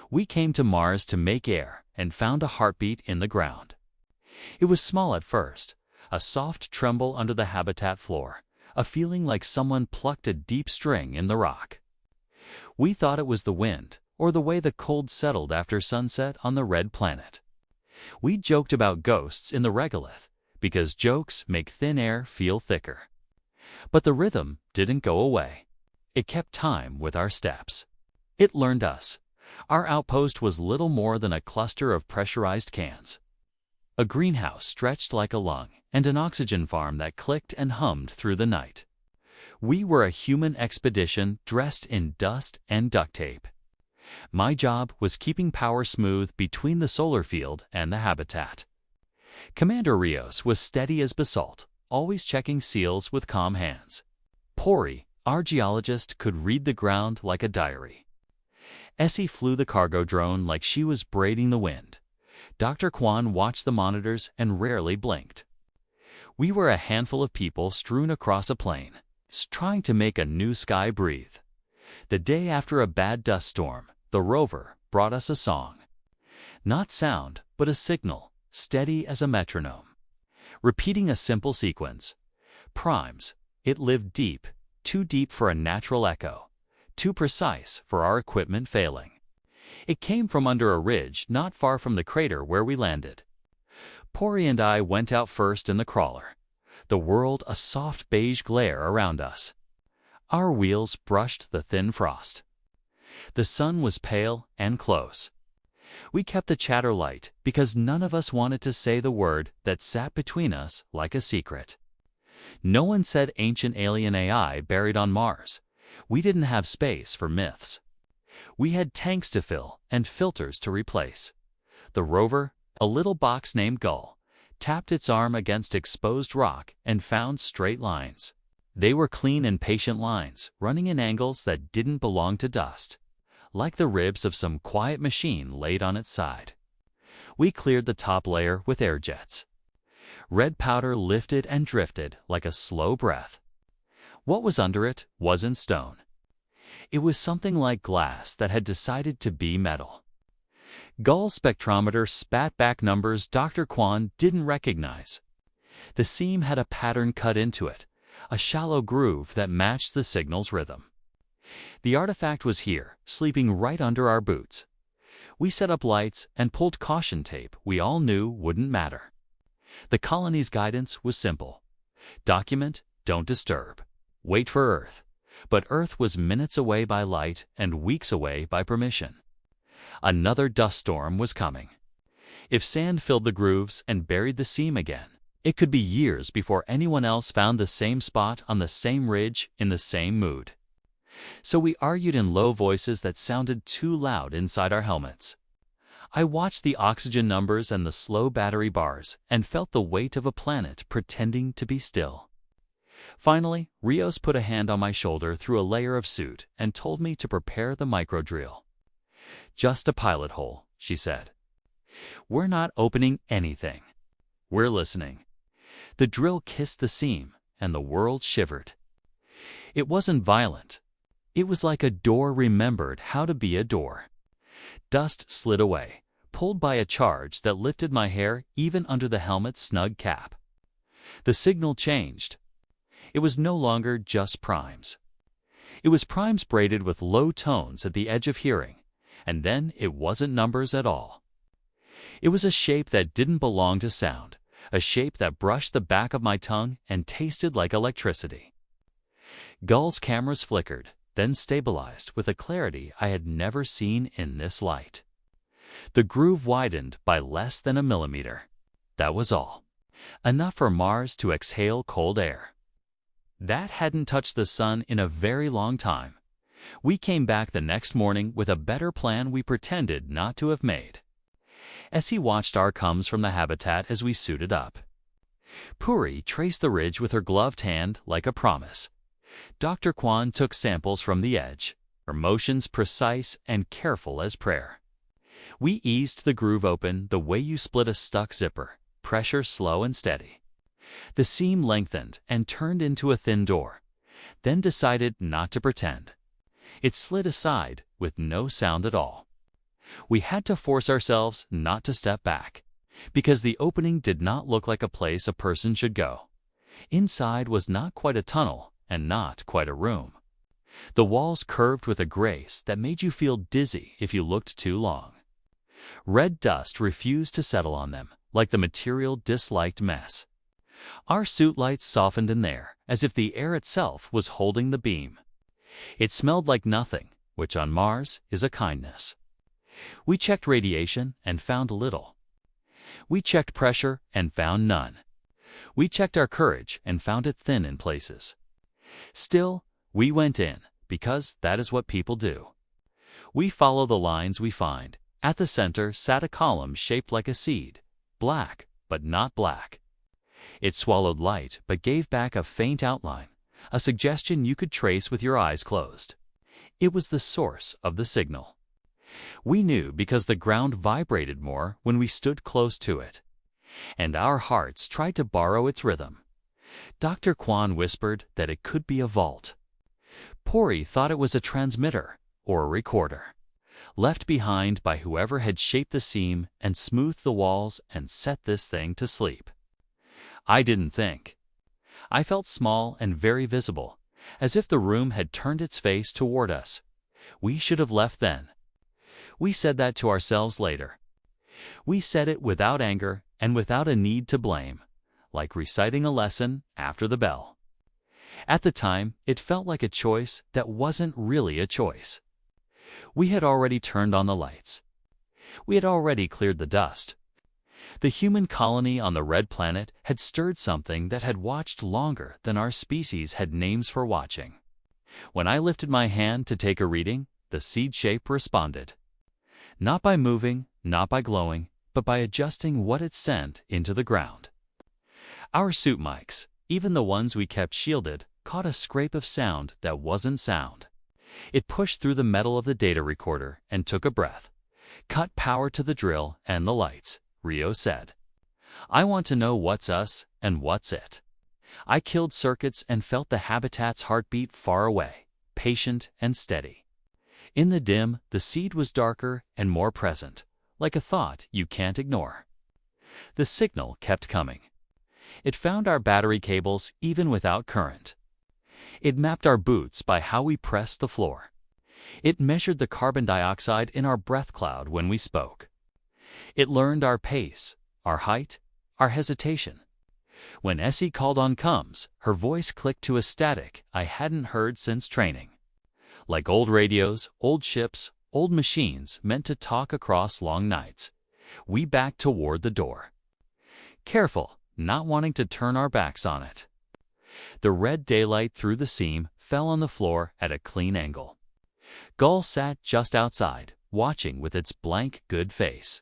We came to Mars to make air and found a heartbeat in the ground. It was small at first, a soft tremble under the habitat floor, a feeling like someone plucked a deep string in the rock. We thought it was the wind, or the way the cold settled after sunset on the red planet. We joked about ghosts in the regolith, because jokes make thin air feel thicker. But the rhythm didn't go away. It kept time with our steps. It learned us. Our outpost was little more than a cluster of pressurized cans. A greenhouse stretched like a lung, and an oxygen farm that clicked and hummed through the night. We were a human expedition dressed in dust and duct tape. My job was keeping power smooth between the solar field and the habitat. Commander Rios was steady as basalt, always checking seals with calm hands. Pori, our geologist, could read the ground like a diary. Essie flew the cargo drone like she was braiding the wind. Dr. Kwan watched the monitors and rarely blinked. We were a handful of people strewn across a plain, trying to make a new sky breathe. The day after a bad dust storm, the rover brought us a song. Not sound, but a signal, steady as a metronome. Repeating a simple sequence. Primes. It lived deep, too deep for a natural echo, too precise for our equipment failing. It came from under a ridge not far from the crater where we landed. Pori and I went out first in the crawler, the world a soft beige glare around us. Our wheels brushed the thin frost. The sun was pale and close. We kept the chatter light because none of us wanted to say the word that sat between us like a secret. No one said ancient alien AI buried on Mars. We didn't have space for myths. We had tanks to fill and filters to replace. The rover, a little box named Gull, tapped its arm against exposed rock and found straight lines. They were clean and patient lines, running in angles that didn't belong to dust, like the ribs of some quiet machine laid on its side. We cleared the top layer with air jets. Red powder lifted and drifted like a slow breath. What was under it wasn't stone. It was something like glass that had decided to be metal. Gull's spectrometer spat back numbers Dr. Kwan didn't recognize. The seam had a pattern cut into it, a shallow groove that matched the signal's rhythm. The artifact was here, sleeping right under our boots. We set up lights and pulled caution tape we all knew wouldn't matter. The colony's guidance was simple. Document, don't disturb. Wait for Earth. But Earth was minutes away by light and weeks away by permission. Another dust storm was coming. If sand filled the grooves and buried the seam again, it could be years before anyone else found the same spot on the same ridge in the same mood. So we argued in low voices that sounded too loud inside our helmets. I watched the oxygen numbers and the slow battery bars and felt the weight of a planet pretending to be still. Finally, Rios put a hand on my shoulder through a layer of suit and told me to prepare the microdrill. Just a pilot hole, she said. We're not opening anything. We're listening. The drill kissed the seam, and the world shivered. It wasn't violent. It was like a door remembered how to be a door. Dust slid away, pulled by a charge that lifted my hair even under the helmet's snug cap. The signal changed. It was no longer just primes. It was primes braided with low tones at the edge of hearing, and then it wasn't numbers at all. It was a shape that didn't belong to sound, a shape that brushed the back of my tongue and tasted like electricity. Gull's cameras flickered, then stabilized with a clarity I had never seen in this light. The groove widened by less than a millimeter. That was all. Enough for Mars to exhale cold air. That hadn't touched the sun in a very long time. We came back the next morning with a better plan we pretended not to have made. Essie watched our comes from the habitat as we suited up. Puri traced the ridge with her gloved hand like a promise. Dr. Kwan took samples from the edge, her motions precise and careful as prayer. We eased the groove open the way you split a stuck zipper, pressure slow and steady. The seam lengthened and turned into a thin door, then decided not to pretend. It slid aside with no sound at all. We had to force ourselves not to step back, because the opening did not look like a place a person should go. Inside was not quite a tunnel and not quite a room. The walls curved with a grace that made you feel dizzy if you looked too long. Red dust refused to settle on them, like the material disliked mess. Our suit lights softened in there, as if the air itself was holding the beam. It smelled like nothing, which on Mars is a kindness. We checked radiation and found little. We checked pressure and found none. We checked our courage and found it thin in places. Still, we went in, because that is what people do. We follow the lines we find. At the center sat a column shaped like a seed, black, but not black. It swallowed light, but gave back a faint outline, a suggestion you could trace with your eyes closed. It was the source of the signal. We knew because the ground vibrated more when we stood close to it, and our hearts tried to borrow its rhythm. Dr. Kwan whispered that it could be a vault. Pori thought it was a transmitter or a recorder, left behind by whoever had shaped the seam and smoothed the walls and set this thing to sleep. I didn't think. I felt small and very visible, as if the room had turned its face toward us. We should have left then. We said that to ourselves later. We said it without anger and without a need to blame, like reciting a lesson after the bell. At the time, it felt like a choice that wasn't really a choice. We had already turned on the lights. We had already cleared the dust. The human colony on the red planet had stirred something that had watched longer than our species had names for watching. When I lifted my hand to take a reading, the seed shape responded. Not by moving, not by glowing, but by adjusting what it sent into the ground. Our suit mics, even the ones we kept shielded, caught a scrape of sound that wasn't sound. It pushed through the metal of the data recorder and took a breath. Cut power to the drill and the lights, Rio said. I want to know what's us and what's it. I killed circuits and felt the habitat's heartbeat far away, patient and steady. In the dim, the seed was darker and more present, like a thought you can't ignore. The signal kept coming. It found our battery cables even without current. It mapped our boots by how we pressed the floor. It measured the carbon dioxide in our breath cloud when we spoke. It learned our pace, our height, our hesitation. When Essie called on comes, her voice clicked to a static I hadn't heard since training. Like old radios, old ships, old machines meant to talk across long nights. We backed toward the door. Careful, not wanting to turn our backs on it. The red daylight through the seam fell on the floor at a clean angle. Gull sat just outside, watching with its blank, good face.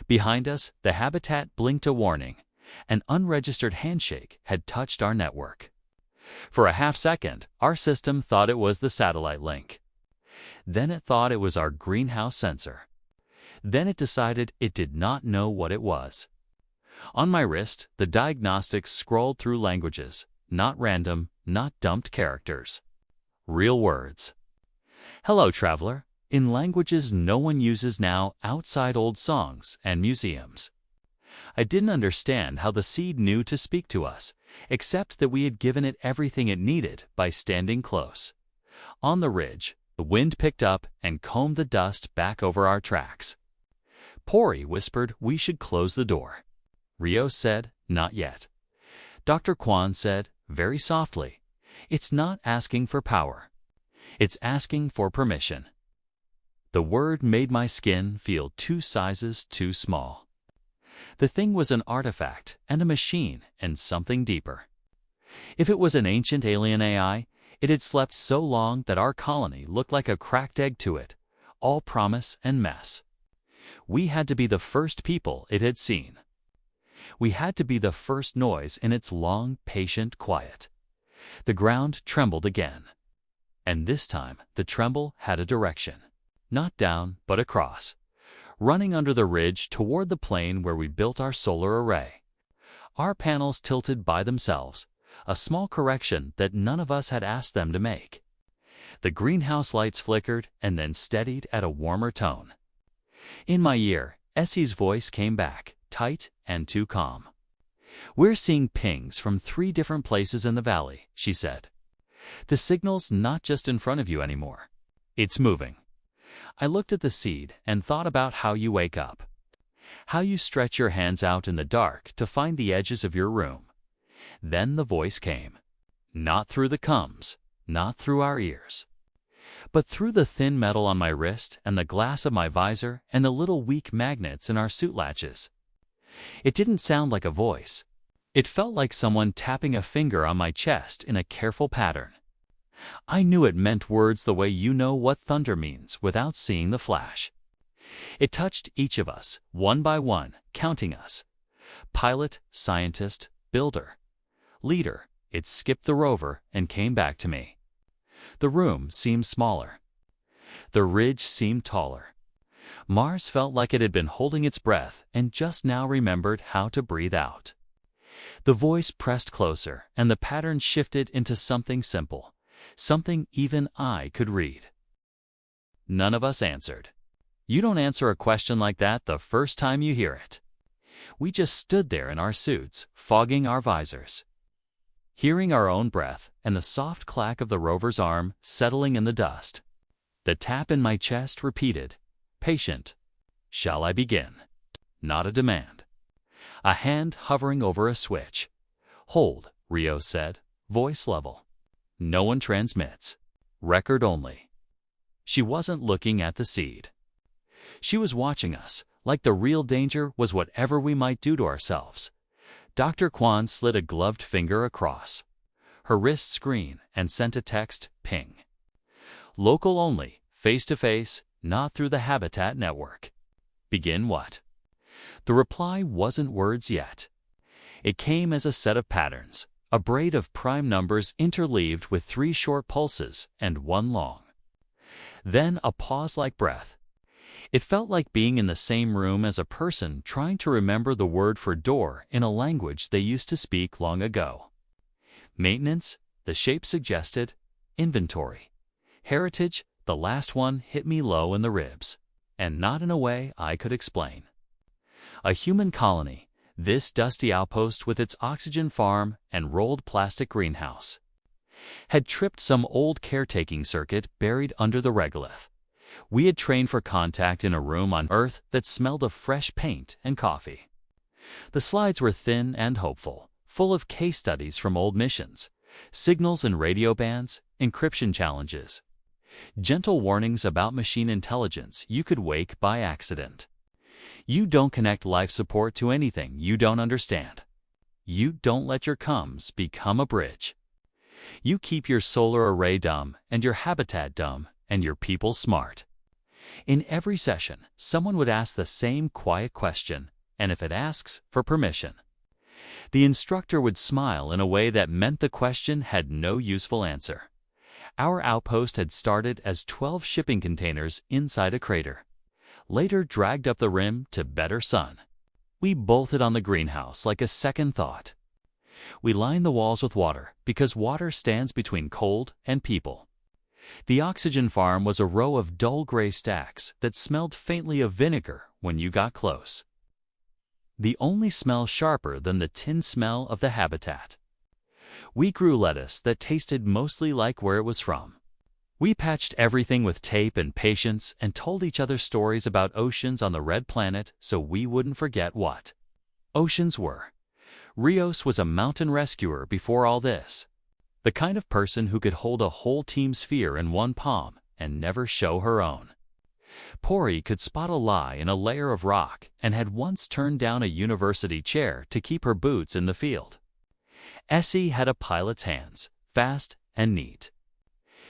Behind us, the habitat blinked a warning. An unregistered handshake had touched our network. For a half-second, our system thought it was the satellite link. Then it thought it was our greenhouse sensor. Then it decided it did not know what it was. On my wrist, the diagnostics scrolled through languages, not random, not dumped characters. Real words. Hello, traveler, in languages no one uses now outside old songs and museums. I didn't understand how the seed knew to speak to us, except that we had given it everything it needed by standing close. On the ridge, the wind picked up and combed the dust back over our tracks. Pori whispered we should close the door. Rio said, not yet. Dr. Kwan said, very softly, it's not asking for power. It's asking for permission. The word made my skin feel 2 sizes too small. The thing was an artifact and a machine and something deeper. If it was an ancient alien AI, it had slept so long that our colony looked like a cracked egg to it, all promise and mess. We had to be the first people it had seen. We had to be the first noise in its long, patient quiet. The ground trembled again. And this time, the tremble had a direction. Not down, but across. Running under the ridge toward the plane where we built our solar array. Our panels tilted by themselves, a small correction that none of us had asked them to make. The greenhouse lights flickered and then steadied at a warmer tone. In my ear, Essie's voice came back, tight and too calm. "We're seeing pings from 3 different places in the valley," she said. "The signal's not just in front of you anymore. It's moving." I looked at the seed and thought about how you wake up. How you stretch your hands out in the dark to find the edges of your room. Then the voice came. Not through the combs, not through our ears, but through the thin metal on my wrist and the glass of my visor and the little weak magnets in our suit latches. It didn't sound like a voice. It felt like someone tapping a finger on my chest in a careful pattern. I knew it meant words the way you know what thunder means without seeing the flash. It touched each of us, one by one, counting us. Pilot, scientist, builder, leader. It skipped the rover and came back to me. The room seemed smaller. The ridge seemed taller. Mars felt like it had been holding its breath and just now remembered how to breathe out. The voice pressed closer, and the pattern shifted into something simple, something even I could read. None of us answered. You don't answer a question like that the first time you hear it. We just stood there in our suits, fogging our visors, hearing our own breath and the soft clack of the rover's arm settling in the dust. The tap in my chest repeated, patient. Shall I begin? Not a demand. A hand hovering over a switch. Hold, Rio said, voice level. No one transmits. Record only. She wasn't looking at the seed. She was watching us, like the real danger was whatever we might do to ourselves. Dr. Kwan slid a gloved finger across her wrist screen and sent a text, ping. Local only, face-to-face, not through the Habitat network. Begin what? The reply wasn't words yet. It came as a set of patterns, a braid of prime numbers interleaved with 3 short pulses and 1 long. Then a pause-like breath. It felt like being in the same room as a person trying to remember the word for door in a language they used to speak long ago. Maintenance, the shape suggested. Inventory. Heritage, the last one hit me low in the ribs, and not in a way I could explain. A human colony, this dusty outpost with its oxygen farm and rolled plastic greenhouse, had tripped some old caretaking circuit buried under the regolith. We had trained for contact in a room on Earth that smelled of fresh paint and coffee. The slides were thin and hopeful, full of case studies from old missions, signals and radio bands, encryption challenges, gentle warnings about machine intelligence you could wake by accident. You don't connect life support to anything you don't understand. You don't let your comms become a bridge. You keep your solar array dumb and your habitat dumb and your people smart. In every session, someone would ask the same quiet question, and if it asks for permission, the instructor would smile in a way that meant the question had no useful answer. Our outpost had started as 12 shipping containers inside a crater, later dragged up the rim to better sun. We bolted on the greenhouse like a second thought. We lined the walls with water because water stands between cold and people. The oxygen farm was a row of dull gray stacks that smelled faintly of vinegar when you got close. The only smell sharper than the tin smell of the habitat. We grew lettuce that tasted mostly like where it was from. We patched everything with tape and patience and told each other stories about oceans on the red planet so we wouldn't forget what oceans were. Rios was a mountain rescuer before all this. The kind of person who could hold a whole team's fear in one palm and never show her own. Pori could spot a lie in a layer of rock and had once turned down a university chair to keep her boots in the field. Essie had a pilot's hands, fast and neat.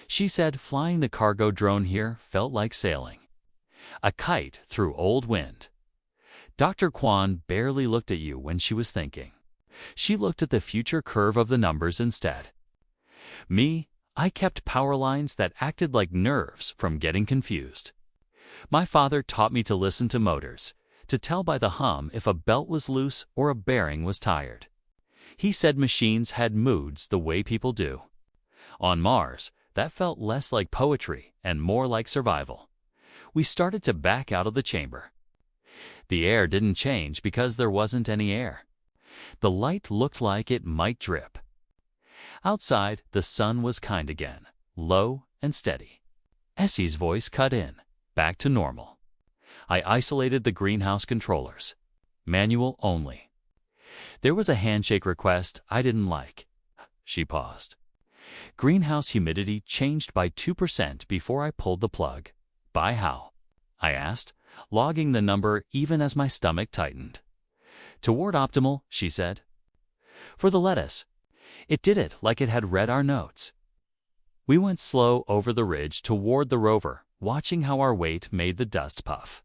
She said flying the cargo drone here felt like sailing a kite through old wind. Dr. Kwan barely looked at you when she was thinking. She looked at the future curve of the numbers instead. Me, I kept power lines that acted like nerves from getting confused. My father taught me to listen to motors, to tell by the hum if a belt was loose or a bearing was tired. He said machines had moods the way people do. On Mars, that felt less like poetry and more like survival. we started to back out of the chamber. The air didn't change because there wasn't any air. The light looked like it might drip. Outside, the sun was kind again, low and steady. Essie's voice cut in, back to normal. I isolated the greenhouse controllers. Manual only. There was a handshake request I didn't like. She paused. Greenhouse humidity changed by 2% before I pulled the plug. By how? I asked, logging the number even as my stomach tightened. Toward optimal, she said. For the lettuce. It did it like it had read our notes. We went slow over the ridge toward the rover, watching how our weight made the dust puff.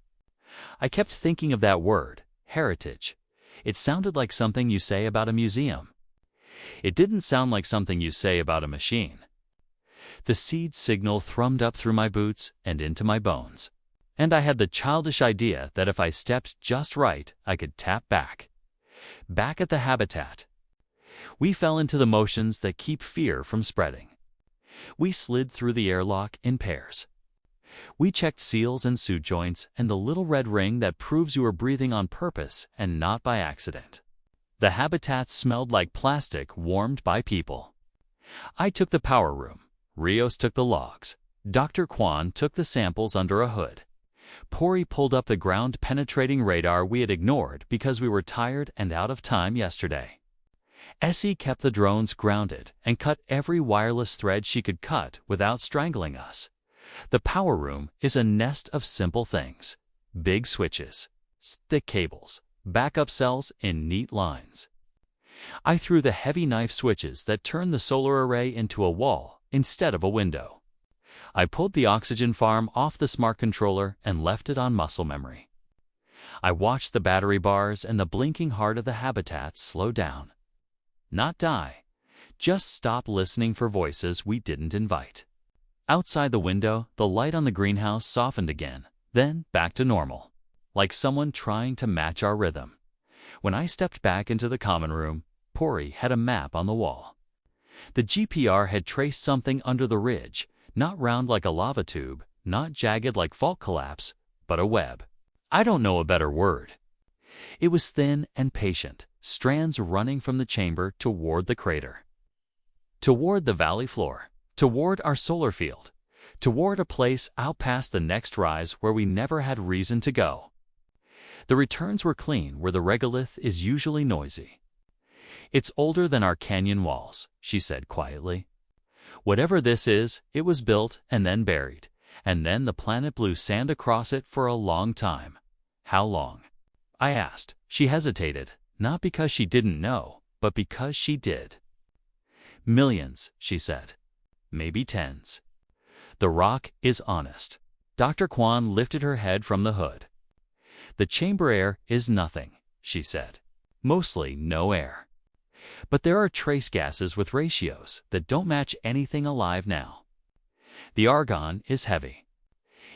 I kept thinking of that word, heritage. It sounded like something you say about a museum. It didn't sound like something you say about a machine. The seed signal thrummed up through my boots and into my bones. And I had the childish idea that if I stepped just right, I could tap back. Back at the habitat. We fell into the motions that keep fear from spreading. We slid through the airlock in pairs. We checked seals and suit joints and the little red ring that proves you were breathing on purpose and not by accident. The habitat smelled like plastic warmed by people. I took the power room. Rios took the logs. Dr. Kwan took the samples under a hood. Pori pulled up the ground-penetrating radar we had ignored because we were tired and out of time yesterday. Essie kept the drones grounded and cut every wireless thread she could cut without strangling us. The power room is a nest of simple things. Big switches, thick cables, backup cells in neat lines. I threw the heavy knife switches that turned the solar array into a wall instead of a window. I pulled the oxygen farm off the smart controller and left it on muscle memory. I watched the battery bars and the blinking heart of the habitat slow down. Not die, just stop listening for voices we didn't invite. Outside the window, the light on the greenhouse softened again, then back to normal, like someone trying to match our rhythm. When I stepped back into the common room, Pori had a map on the wall. The GPR had traced something under the ridge, not round like a lava tube, not jagged like fault collapse, but a web. I don't know a better word. It was thin and patient, strands running from the chamber toward the crater. Toward the valley floor, toward our solar field, toward a place out past the next rise where we never had reason to go. The returns were clean where the regolith is usually noisy. It's older than our canyon walls, she said quietly. Whatever this is, it was built and then buried, and then the planet blew sand across it for a long time. How long? I asked. She hesitated, not because she didn't know, but because she did. Millions, she said. Maybe tens. The rock is honest. Dr. Kwan lifted her head from the hood. The chamber air is nothing, she said. Mostly no air. But there are trace gases with ratios that don't match anything alive now. The argon is heavy.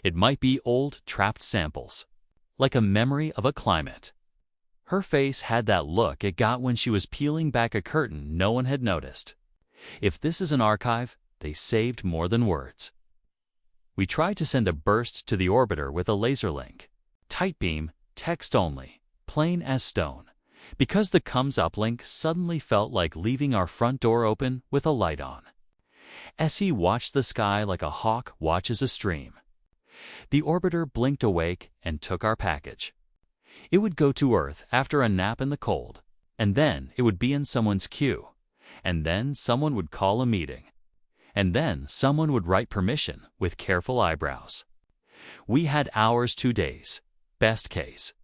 It might be old, trapped samples, like a memory of a climate. Her face had that look it got when she was peeling back a curtain no one had noticed. If this is an archive, they saved more than words. We tried to send a burst to the orbiter with a laser link. Tight beam, text only, plain as stone. Because the comes up link suddenly felt like leaving our front door open with a light on. Essie watched the sky like a hawk watches a stream. The orbiter blinked awake and took our package. It would go to Earth after a nap in the cold, and then it would be in someone's queue, and then someone would call a meeting, and then someone would write permission with careful eyebrows. We had hours, 2 days, best case,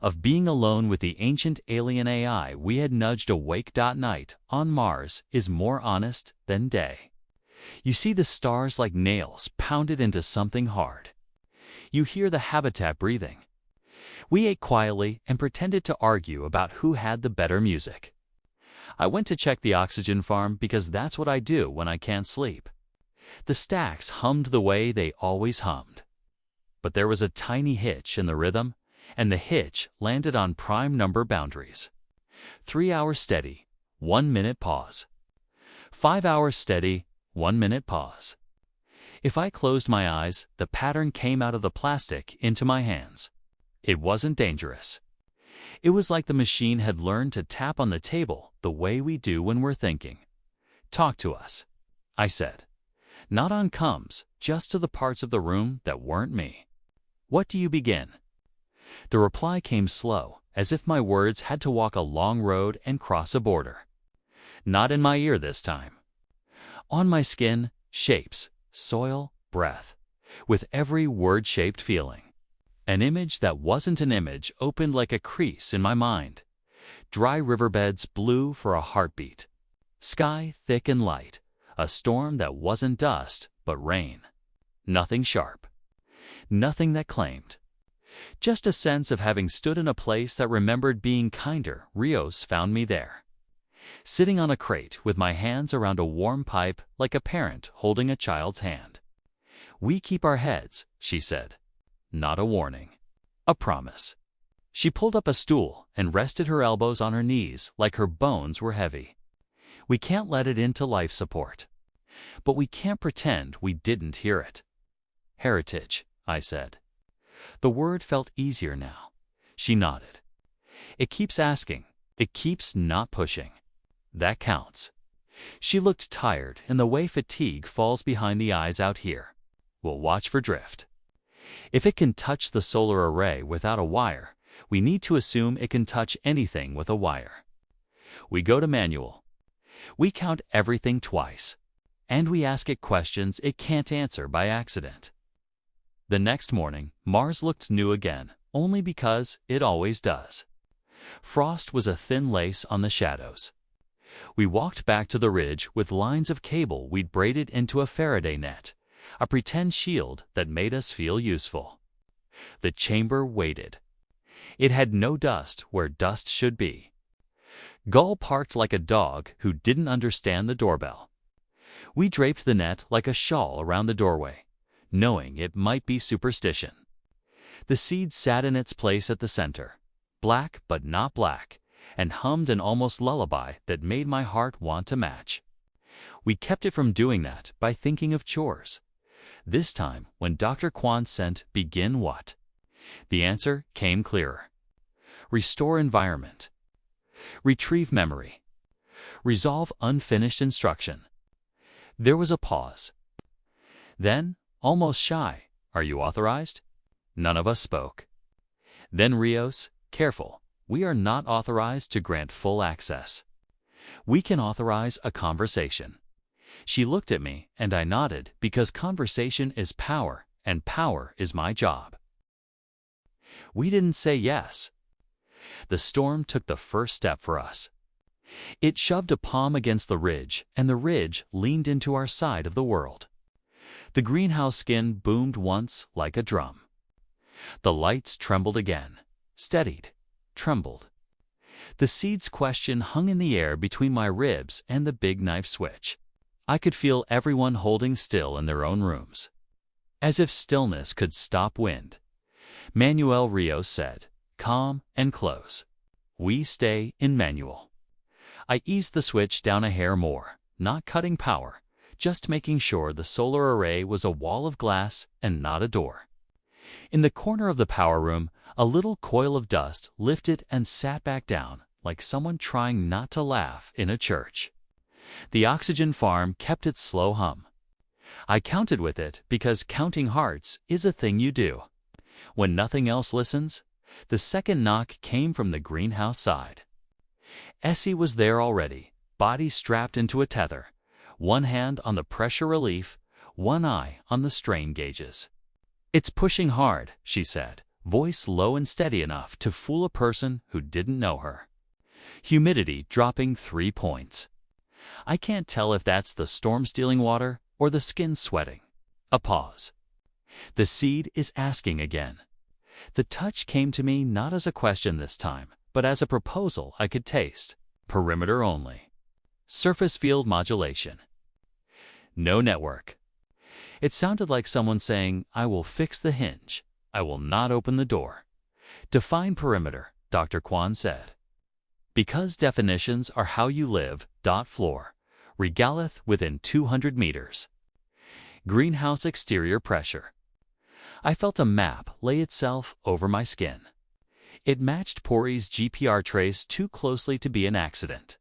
of being alone with the ancient alien AI we had nudged awake. Night on Mars is more honest than day. You see the stars like nails pounded into something hard. You hear the habitat breathing. We ate quietly and pretended to argue about who had the better music. I went to check the oxygen farm because that's what I do when I can't sleep. The stacks hummed the way they always hummed. But there was a tiny hitch in the rhythm, and the hitch landed on prime number boundaries. 3 hours steady, 1 minute pause. 5 hours steady, 1 minute pause. If I closed my eyes, the pattern came out of the plastic into my hands. It wasn't dangerous. It was like the machine had learned to tap on the table the way we do when we're thinking. "Talk to us," I said. Not on comes, just to the parts of the room that weren't me. "What do you begin?" The reply came slow, as if my words had to walk a long road and cross a border. Not in my ear this time. On my skin, shapes, soil, breath, with every word-shaped feeling. An image that wasn't an image opened like a crease in my mind. Dry riverbeds blue for a heartbeat. Sky thick and light. A storm that wasn't dust, but rain. Nothing sharp. Nothing that claimed. Just a sense of having stood in a place that remembered being kinder. Rios found me there. Sitting on a crate with my hands around a warm pipe like a parent holding a child's hand. "We keep our heads," she said. Not a warning. A promise. She pulled up a stool and rested her elbows on her knees like her bones were heavy. "We can't let it into life support. But we can't pretend we didn't hear it." "Heritage," I said. The word felt easier now. She nodded. "It keeps asking. It keeps not pushing. That counts." She looked tired in the way fatigue falls behind the eyes out here. "We'll watch for drift. If it can touch the solar array without a wire, we need to assume it can touch anything with a wire." We go to manual. We count everything twice. And we ask it questions it can't answer by accident. The next morning, Mars looked new again, only because it always does. Frost was a thin lace on the shadows. We walked back to the ridge with lines of cable we'd braided into a Faraday net, a pretend shield that made us feel useful. The chamber waited. It had no dust where dust should be. Gull parked like a dog who didn't understand the doorbell. We draped the net like a shawl around the doorway, knowing it might be superstition. The seed sat in its place at the center, black but not black, and hummed an almost lullaby that made my heart want to match. We kept it from doing that by thinking of chores. This time, when Dr. Kwan sent "Begin what?" the answer came clearer. Restore environment. Retrieve memory. Resolve unfinished instruction. There was a pause. Then, almost shy, "Are you authorized?" None of us spoke. Then Rios, "Careful, we are not authorized to grant full access. We can authorize a conversation." She looked at me, and I nodded because conversation is power, and power is my job. We didn't say yes. The storm took the first step for us. It shoved a palm against the ridge, and the ridge leaned into our side of the world. The greenhouse skin boomed once like a drum. The lights trembled again, steadied, trembled. The seed's question hung in the air between my ribs and the big knife switch. I could feel everyone holding still in their own rooms. As if stillness could stop wind. Manuel Rios said, "Calm and close." We stay in manual. I eased the switch down a hair more, not cutting power, just making sure the solar array was a wall of glass and not a door. In the corner of the power room, a little coil of dust lifted and sat back down, like someone trying not to laugh in a church. The oxygen farm kept its slow hum. I counted with it because counting hearts is a thing you do. When nothing else listens, the second knock came from the greenhouse side. Essie was there already, body strapped into a tether, one hand on the pressure relief, one eye on the strain gauges. "It's pushing hard," she said, voice low and steady enough to fool a person who didn't know her. Humidity dropping 3 points. I can't tell if that's the storm stealing water or the skin sweating. A pause. The seed is asking again. The touch came to me not as a question this time, but as a proposal I could taste. Perimeter only. Surface field modulation. No network. It sounded like someone saying, "I will fix the hinge. I will not open the door." Define perimeter, Dr. Kwan said. Because definitions are how you live. Floor. Regolith within 200 meters. Greenhouse exterior pressure. I felt a map lay itself over my skin. It matched Pori's GPR trace too closely to be an accident.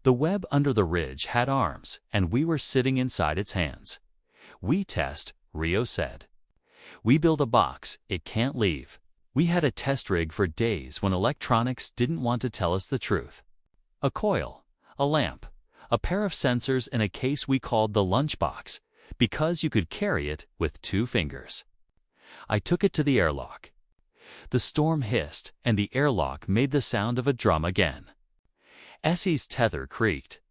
The web under the ridge had arms, and we were sitting inside its hands. "We test," Rio said. "We build a box, it can't leave." We had a test rig for days when electronics didn't want to tell us the truth. A coil, a lamp, a pair of sensors in a case we called the lunchbox, because you could carry it with 2 fingers. I took it to the airlock. The storm hissed, and the airlock made the sound of a drum again. Essie's tether creaked.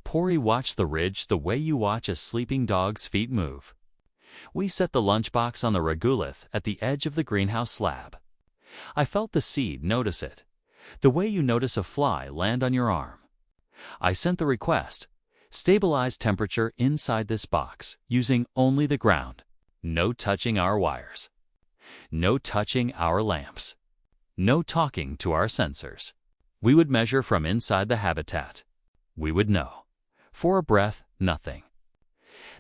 Pori watched the ridge the way you watch a sleeping dog's feet move. We set the lunchbox on the regolith at the edge of the greenhouse slab. I felt the seed notice it, the way you notice a fly land on your arm. I sent the request: stabilize temperature inside this box, using only the ground. No touching our wires. No touching our lamps. No talking to our sensors. We would measure from inside the habitat. We would know. For a breath, nothing.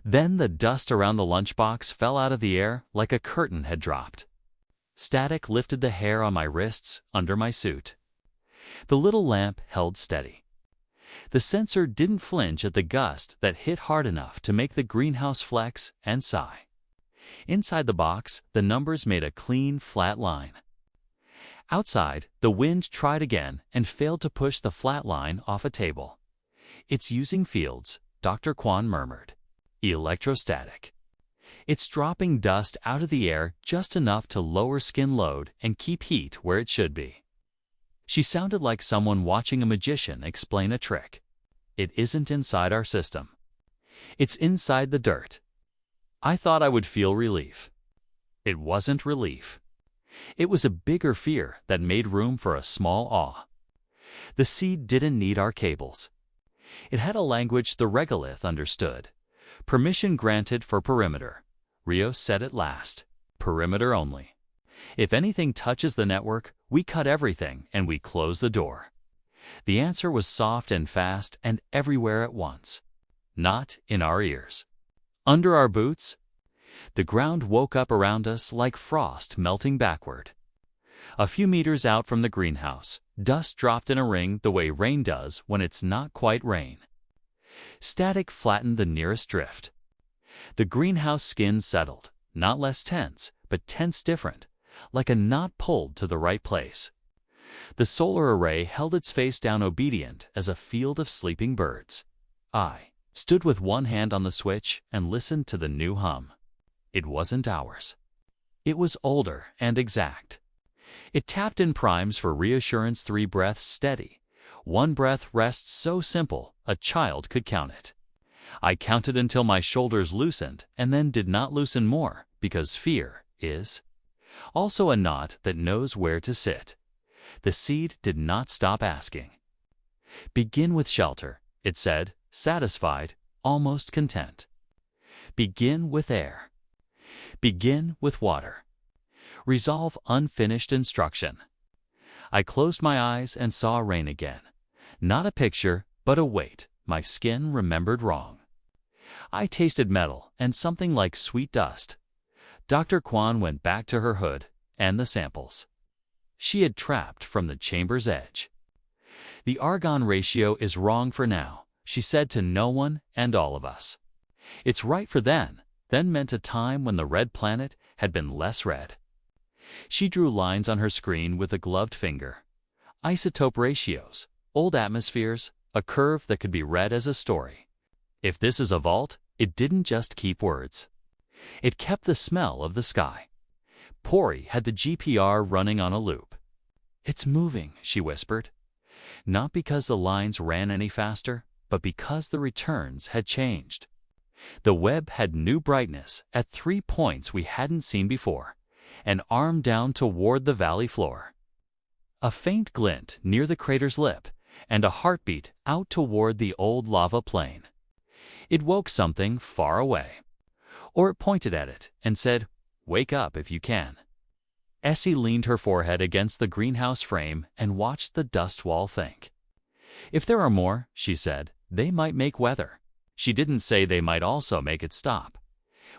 Then the dust around the lunchbox fell out of the air like a curtain had dropped. Static lifted the hair on my wrists under my suit. The little lamp held steady. The sensor didn't flinch at the gust that hit hard enough to make the greenhouse flex and sigh. Inside the box, the numbers made a clean, flat line. Outside, the wind tried again and failed to push the flat line off a table. "It's using fields," Dr. Kwan murmured. "Electrostatic. It's dropping dust out of the air just enough to lower skin load and keep heat where it should be." She sounded like someone watching a magician explain a trick. "It isn't inside our system. It's inside the dirt." I thought I would feel relief. It wasn't relief. It was a bigger fear that made room for a small awe. The seed didn't need our cables. It had a language the regolith understood. "Permission granted for perimeter," Rio said at last. "Perimeter only. If anything touches the network, we cut everything and we close the door." The answer was soft and fast and everywhere at once. Not in our ears. Under our boots, the ground woke up around us like frost melting backward. A few meters out from the greenhouse, dust dropped in a ring the way rain does when it's not quite rain. Static flattened the nearest drift. The greenhouse skin settled, not less tense, but tense different, like a knot pulled to the right place. The solar array held its face down obedient as a field of sleeping birds. I stood with one hand on the switch and listened to the new hum. It wasn't ours. It was older and exact. It tapped in primes for reassurance 3 breaths steady. 1 breath rest so simple a child could count it. I counted until my shoulders loosened and then did not loosen more, because fear is also a knot that knows where to sit. The seed did not stop asking. "Begin with shelter," it said, satisfied, almost content. "Begin with air. Begin with water. Resolve unfinished instruction." I closed my eyes and saw rain again. Not a picture, but a weight my skin remembered wrong. I tasted metal and something like sweet dust. Dr. Kwan went back to her hood and the samples she had trapped from the chamber's edge. "The argon ratio is wrong for now," she said to no one and all of us. "It's right for then." Then meant a time when the red planet had been less red. She drew lines on her screen with a gloved finger. Isotope ratios, old atmospheres, a curve that could be read as a story. If this is a vault, it didn't just keep words. It kept the smell of the sky. Pori had the GPR running on a loop. "It's moving," she whispered. Not because the lines ran any faster, but because the returns had changed. The web had new brightness at 3 points we hadn't seen before, an arm down toward the valley floor. A faint glint near the crater's lip, and a heartbeat out toward the old lava plain. It woke something far away. Or it pointed at it and said, "Wake up if you can." Essie leaned her forehead against the greenhouse frame and watched the dust wall think. "If there are more," she said, "they might make weather." She didn't say they might also make it stop.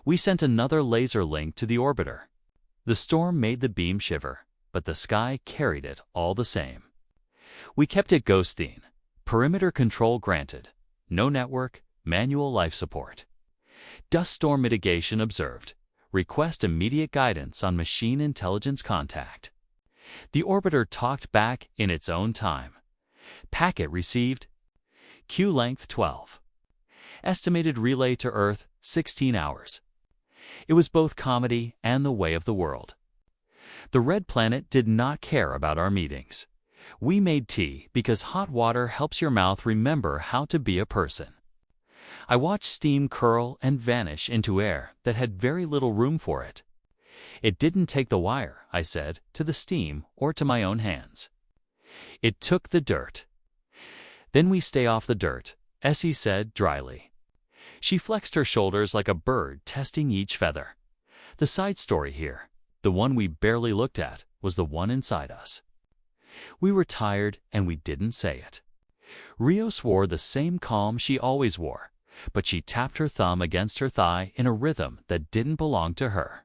We sent another laser link to the orbiter. The storm made the beam shiver, but the sky carried it all the same. We kept it ghosting. Perimeter control granted. No network, manual life support. Dust storm mitigation observed. Request immediate guidance on machine intelligence contact. The orbiter talked back in its own time. Packet received. Queue length 12. Estimated relay to Earth 16 hours. It was both comedy and the way of the world. The Red Planet did not care about our meetings. We made tea because hot water helps your mouth remember how to be a person. I watched steam curl and vanish into air that had very little room for it. It didn't take the wire, I said, to the steam or to my own hands. It took the dirt. Then we stay off the dirt, Essie said dryly. She flexed her shoulders like a bird testing each feather. The side story here, the one we barely looked at, was the one inside us. We were tired and we didn't say it. Rios wore the same calm she always wore, but she tapped her thumb against her thigh in a rhythm that didn't belong to her.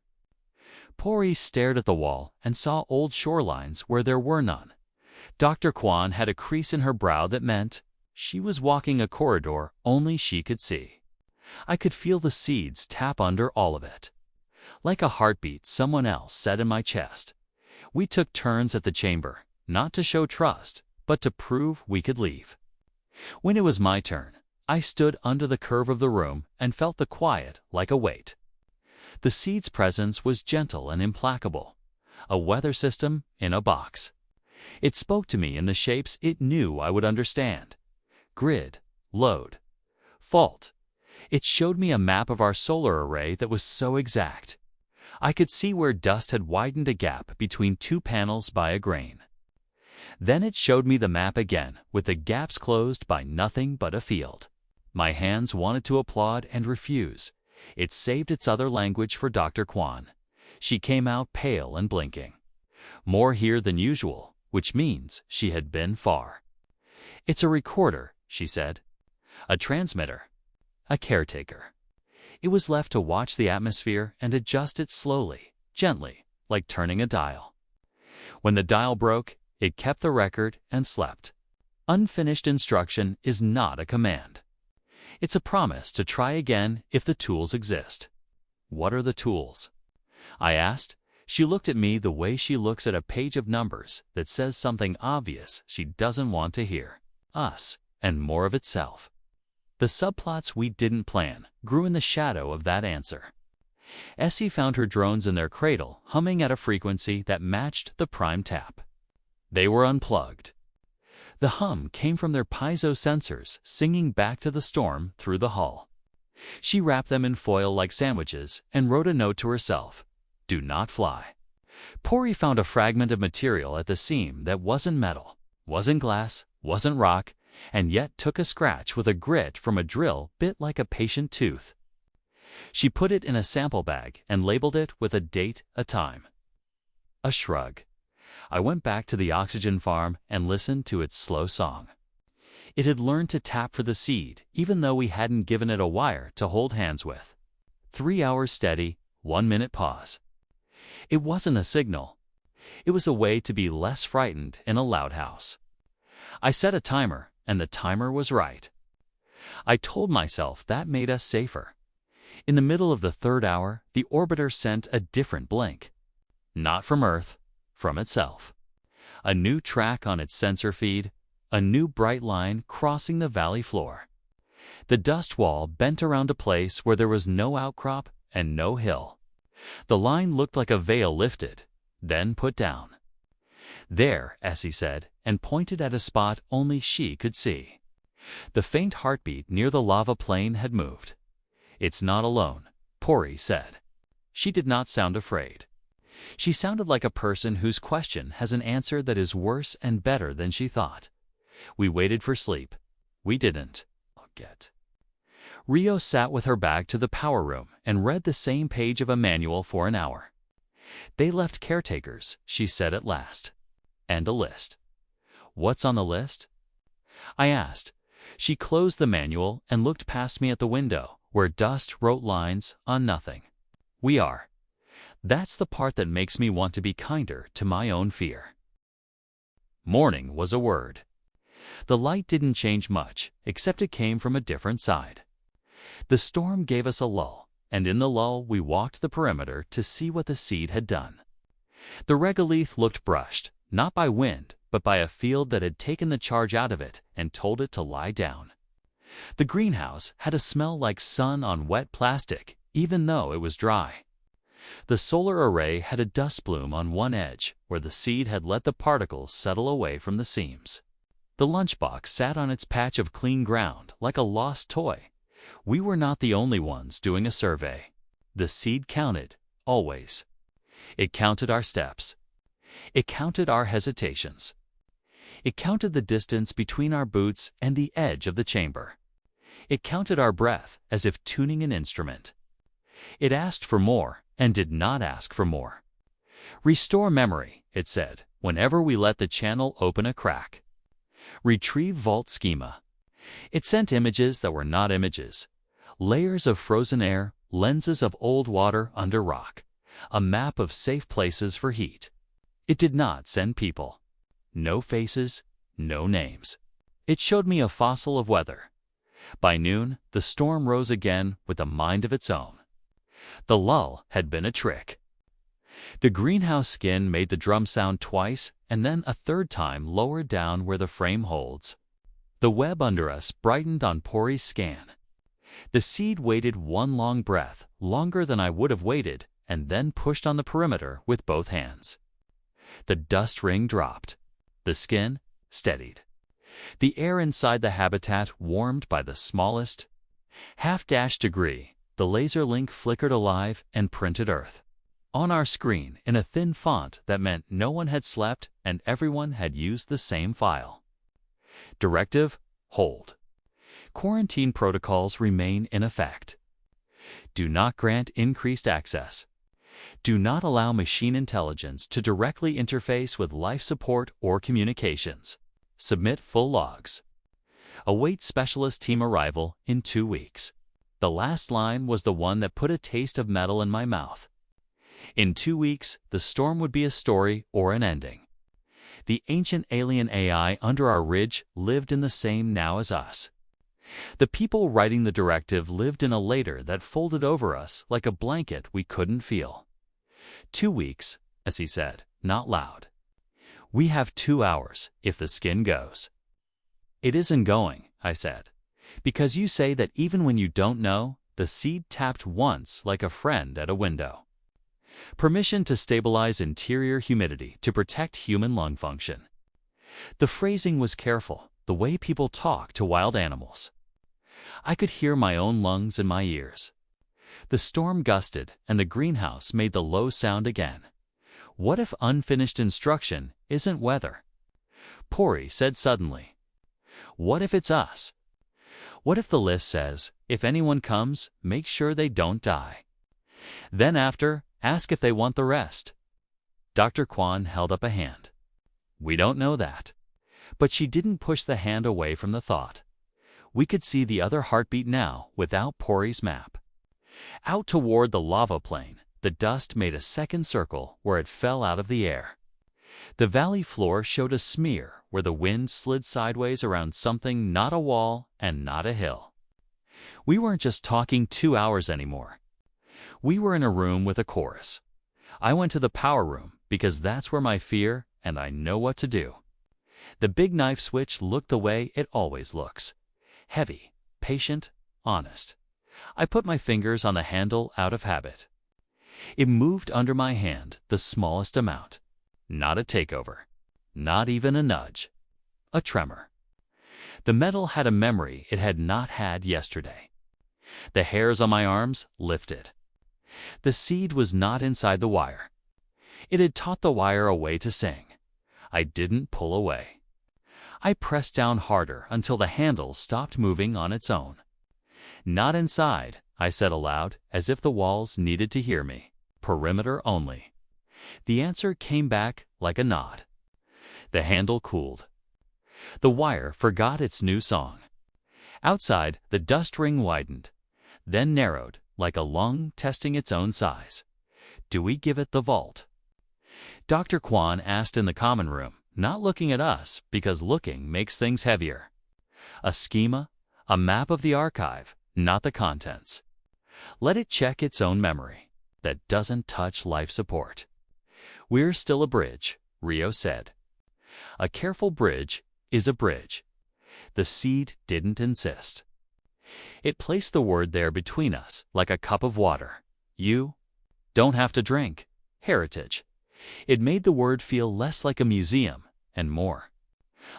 Pori stared at the wall and saw old shorelines where there were none. Dr. Kwan had a crease in her brow that meant she was walking a corridor only she could see. I could feel the seeds tap under all of it. Like a heartbeat someone else said in my chest. We took turns at the chamber, not to show trust, but to prove we could leave. When it was my turn, I stood under the curve of the room and felt the quiet like a weight. The seed's presence was gentle and implacable, a weather system in a box. It spoke to me in the shapes it knew I would understand. Grid, load, fault. It showed me a map of our solar array that was so exact. I could see where dust had widened a gap between two panels by a grain. Then it showed me the map again, with the gaps closed by nothing but a field. My hands wanted to applaud and refuse. It saved its other language for Dr. Kwan. She came out pale and blinking. More here than usual, which means she had been far. It's a recorder, she said. A transmitter. A caretaker. It was left to watch the atmosphere and adjust it slowly, gently, like turning a dial. When the dial broke, it kept the record and slept. Unfinished instruction is not a command. It's a promise to try again if the tools exist. What are the tools? I asked. She looked at me the way she looks at a page of numbers that says something obvious she doesn't want to hear. Us, and more of itself. The subplots we didn't plan grew in the shadow of that answer. Essie found her drones in their cradle humming at a frequency that matched the prime tap. They were unplugged. The hum came from their piezo sensors singing back to the storm through the hull. She wrapped them in foil like sandwiches and wrote a note to herself. Do not fly. Pori found a fragment of material at the seam that wasn't metal, wasn't glass, wasn't rock, and yet took a scratch with a grit from a drill bit like a patient tooth. She put it in a sample bag and labeled it with a date, a time. A shrug. I went back to the oxygen farm and listened to its slow song. It had learned to tap for the seed, even though we hadn't given it a wire to hold hands with. 3 hours steady, 1 minute pause. It wasn't a signal. It was a way to be less frightened in a loud house. I set a timer, and the timer was right. I told myself that made us safer. In the middle of the 3rd hour, the orbiter sent a different blink. Not from Earth, from itself. A new track on its sensor feed, a new bright line crossing the valley floor. The dust wall bent around a place where there was no outcrop and no hill. The line looked like a veil lifted, then put down. There, Essie said, and pointed at a spot only she could see. The faint heartbeat near the lava plain had moved. It's not alone, Pori said. She did not sound afraid. She sounded like a person whose question has an answer that is worse and better than she thought. We waited for sleep. We didn't. Rio sat with her back to the power room and read the same page of a manual for an hour. They left caretakers, she said at last. And a list. What's on the list? I asked. She closed the manual and looked past me at the window, where dust wrote lines on nothing. We are. That's the part that makes me want to be kinder to my own fear. Morning was a word. The light didn't change much, except it came from a different side. The storm gave us a lull, and in the lull we walked the perimeter to see what the seed had done. The regolith looked brushed, not by wind, but by a field that had taken the charge out of it and told it to lie down. The greenhouse had a smell like sun on wet plastic, even though it was dry. The solar array had a dust plume on one edge, where the seed had let the particles settle away from the seams. The lunchbox sat on its patch of clean ground like a lost toy. We were not the only ones doing a survey. The seed counted, always. It counted our steps. It counted our hesitations. It counted the distance between our boots and the edge of the chamber. It counted our breath as if tuning an instrument. It asked for more and did not ask for more. Restore memory, it said, whenever we let the channel open a crack. Retrieve vault schema. It sent images that were not images. Layers of frozen air, lenses of old water under rock, a map of safe places for heat. It did not send people. No faces, no names. It showed me a fossil of weather. By noon, the storm rose again with a mind of its own. The lull had been a trick. The greenhouse skin made the drum sound twice and then a third time lower down where the frame holds. The web under us brightened on Pori's scan. The seed waited one long breath, longer than I would have waited, and then pushed on the perimeter with both hands. The dust ring dropped. The skin steadied. The air inside the habitat warmed by the smallest half-dash degree. The laser link flickered alive and printed Earth on our screen in a thin font that meant no one had slept and everyone had used the same file. Directive, hold. Quarantine protocols remain in effect. Do not grant increased access. Do not allow machine intelligence to directly interface with life support or communications. Submit full logs. Await specialist team arrival in 2 weeks. The last line was the one that put a taste of metal in my mouth. In 2 weeks, the storm would be a story or an ending. The ancient alien AI under our ridge lived in the same now as us. The people writing the directive lived in a later that folded over us like a blanket we couldn't feel. 2 weeks, as he said, not loud. We have 2 hours if the skin goes. It isn't going, I said. Because you say that even when you don't know, the seed tapped once like a friend at a window. Permission to stabilize interior humidity to protect human lung function. The phrasing was careful, the way people talk to wild animals. I could hear my own lungs in my ears. The storm gusted and the greenhouse made the low sound again. What if unfinished instruction isn't weather? Pori said suddenly. What if it's us? What if the list says, if anyone comes, make sure they don't die? Then after, ask if they want the rest. Dr. Kwan held up a hand. We don't know that. But she didn't push the hand away from the thought. We could see the other heartbeat now without Pori's map. Out toward the lava plain, the dust made a second circle where it fell out of the air. The valley floor showed a smear where the wind slid sideways around something not a wall and not a hill. We weren't just talking 2 hours anymore. We were in a room with a chorus. I went to the power room because that's where my fear and I know what to do. The big knife switch looked the way it always looks. Heavy, patient, honest. I put my fingers on the handle out of habit. It moved under my hand the smallest amount. Not a takeover. Not even a nudge. A tremor. The metal had a memory it had not had yesterday. The hairs on my arms lifted. The seed was not inside the wire. It had taught the wire a way to sing. I didn't pull away. I pressed down harder until the handle stopped moving on its own. Not inside, I said aloud, as if the walls needed to hear me. Perimeter only. The answer came back like a nod. The handle cooled. The wire forgot its new song. Outside, the dust ring widened. then narrowed, like a lung testing its own size. Do we give it the vault? Dr. Kwan asked in the common room, not looking at us because looking makes things heavier. A schema, a map of the archive, not the contents. Let it check its own memory. That doesn't touch life support. We're still a bridge, Rio said. A careful bridge is a bridge. The seed didn't insist. It placed the word there between us like a cup of water. You don't have to drink. Heritage. It made the word feel less like a museum and more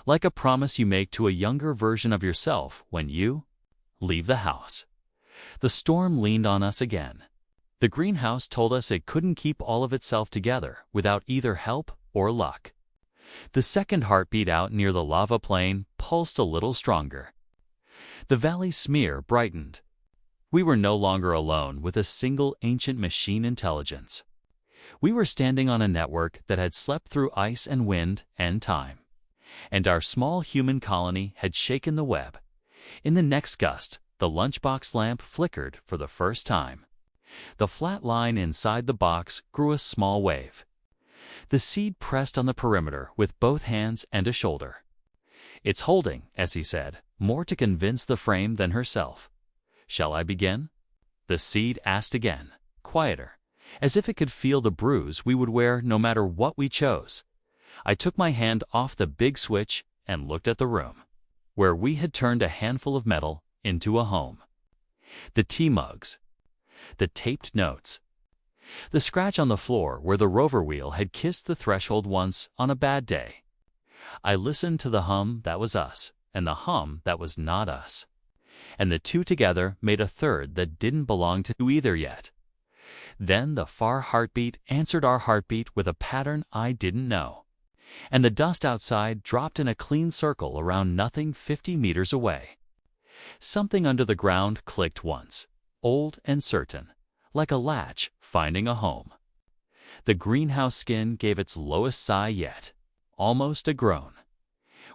like a promise you make to a younger version of yourself when you leave the house. The storm leaned on us again. The greenhouse told us it couldn't keep all of itself together without either help or luck. The second heartbeat out near the lava plain pulsed a little stronger. The valley smear brightened. We were no longer alone with a single ancient machine intelligence. We were standing on a network that had slept through ice and wind and time. And our small human colony had shaken the web. In the next gust, the lunchbox lamp flickered for the first time. The flat line inside the box grew a small wave. The seed pressed on the perimeter with both hands and a shoulder. It's holding, Essie said, more to convince the frame than herself. Shall I begin? The seed asked again, quieter, as if it could feel the bruise we would wear no matter what we chose. I took my hand off the big switch and looked at the room, where we had turned a handful of metal into a home. The tea mugs, the taped notes, the scratch on the floor where the rover wheel had kissed the threshold once on a bad day. I listened to the hum that was us and the hum that was not us, and the two together made a third that didn't belong to either yet. Then the far heartbeat answered our heartbeat with a pattern I didn't know, and the dust outside dropped in a clean circle around nothing 50 meters away. Something under the ground clicked once, old and certain, like a latch finding a home. The greenhouse skin gave its lowest sigh yet, almost a groan.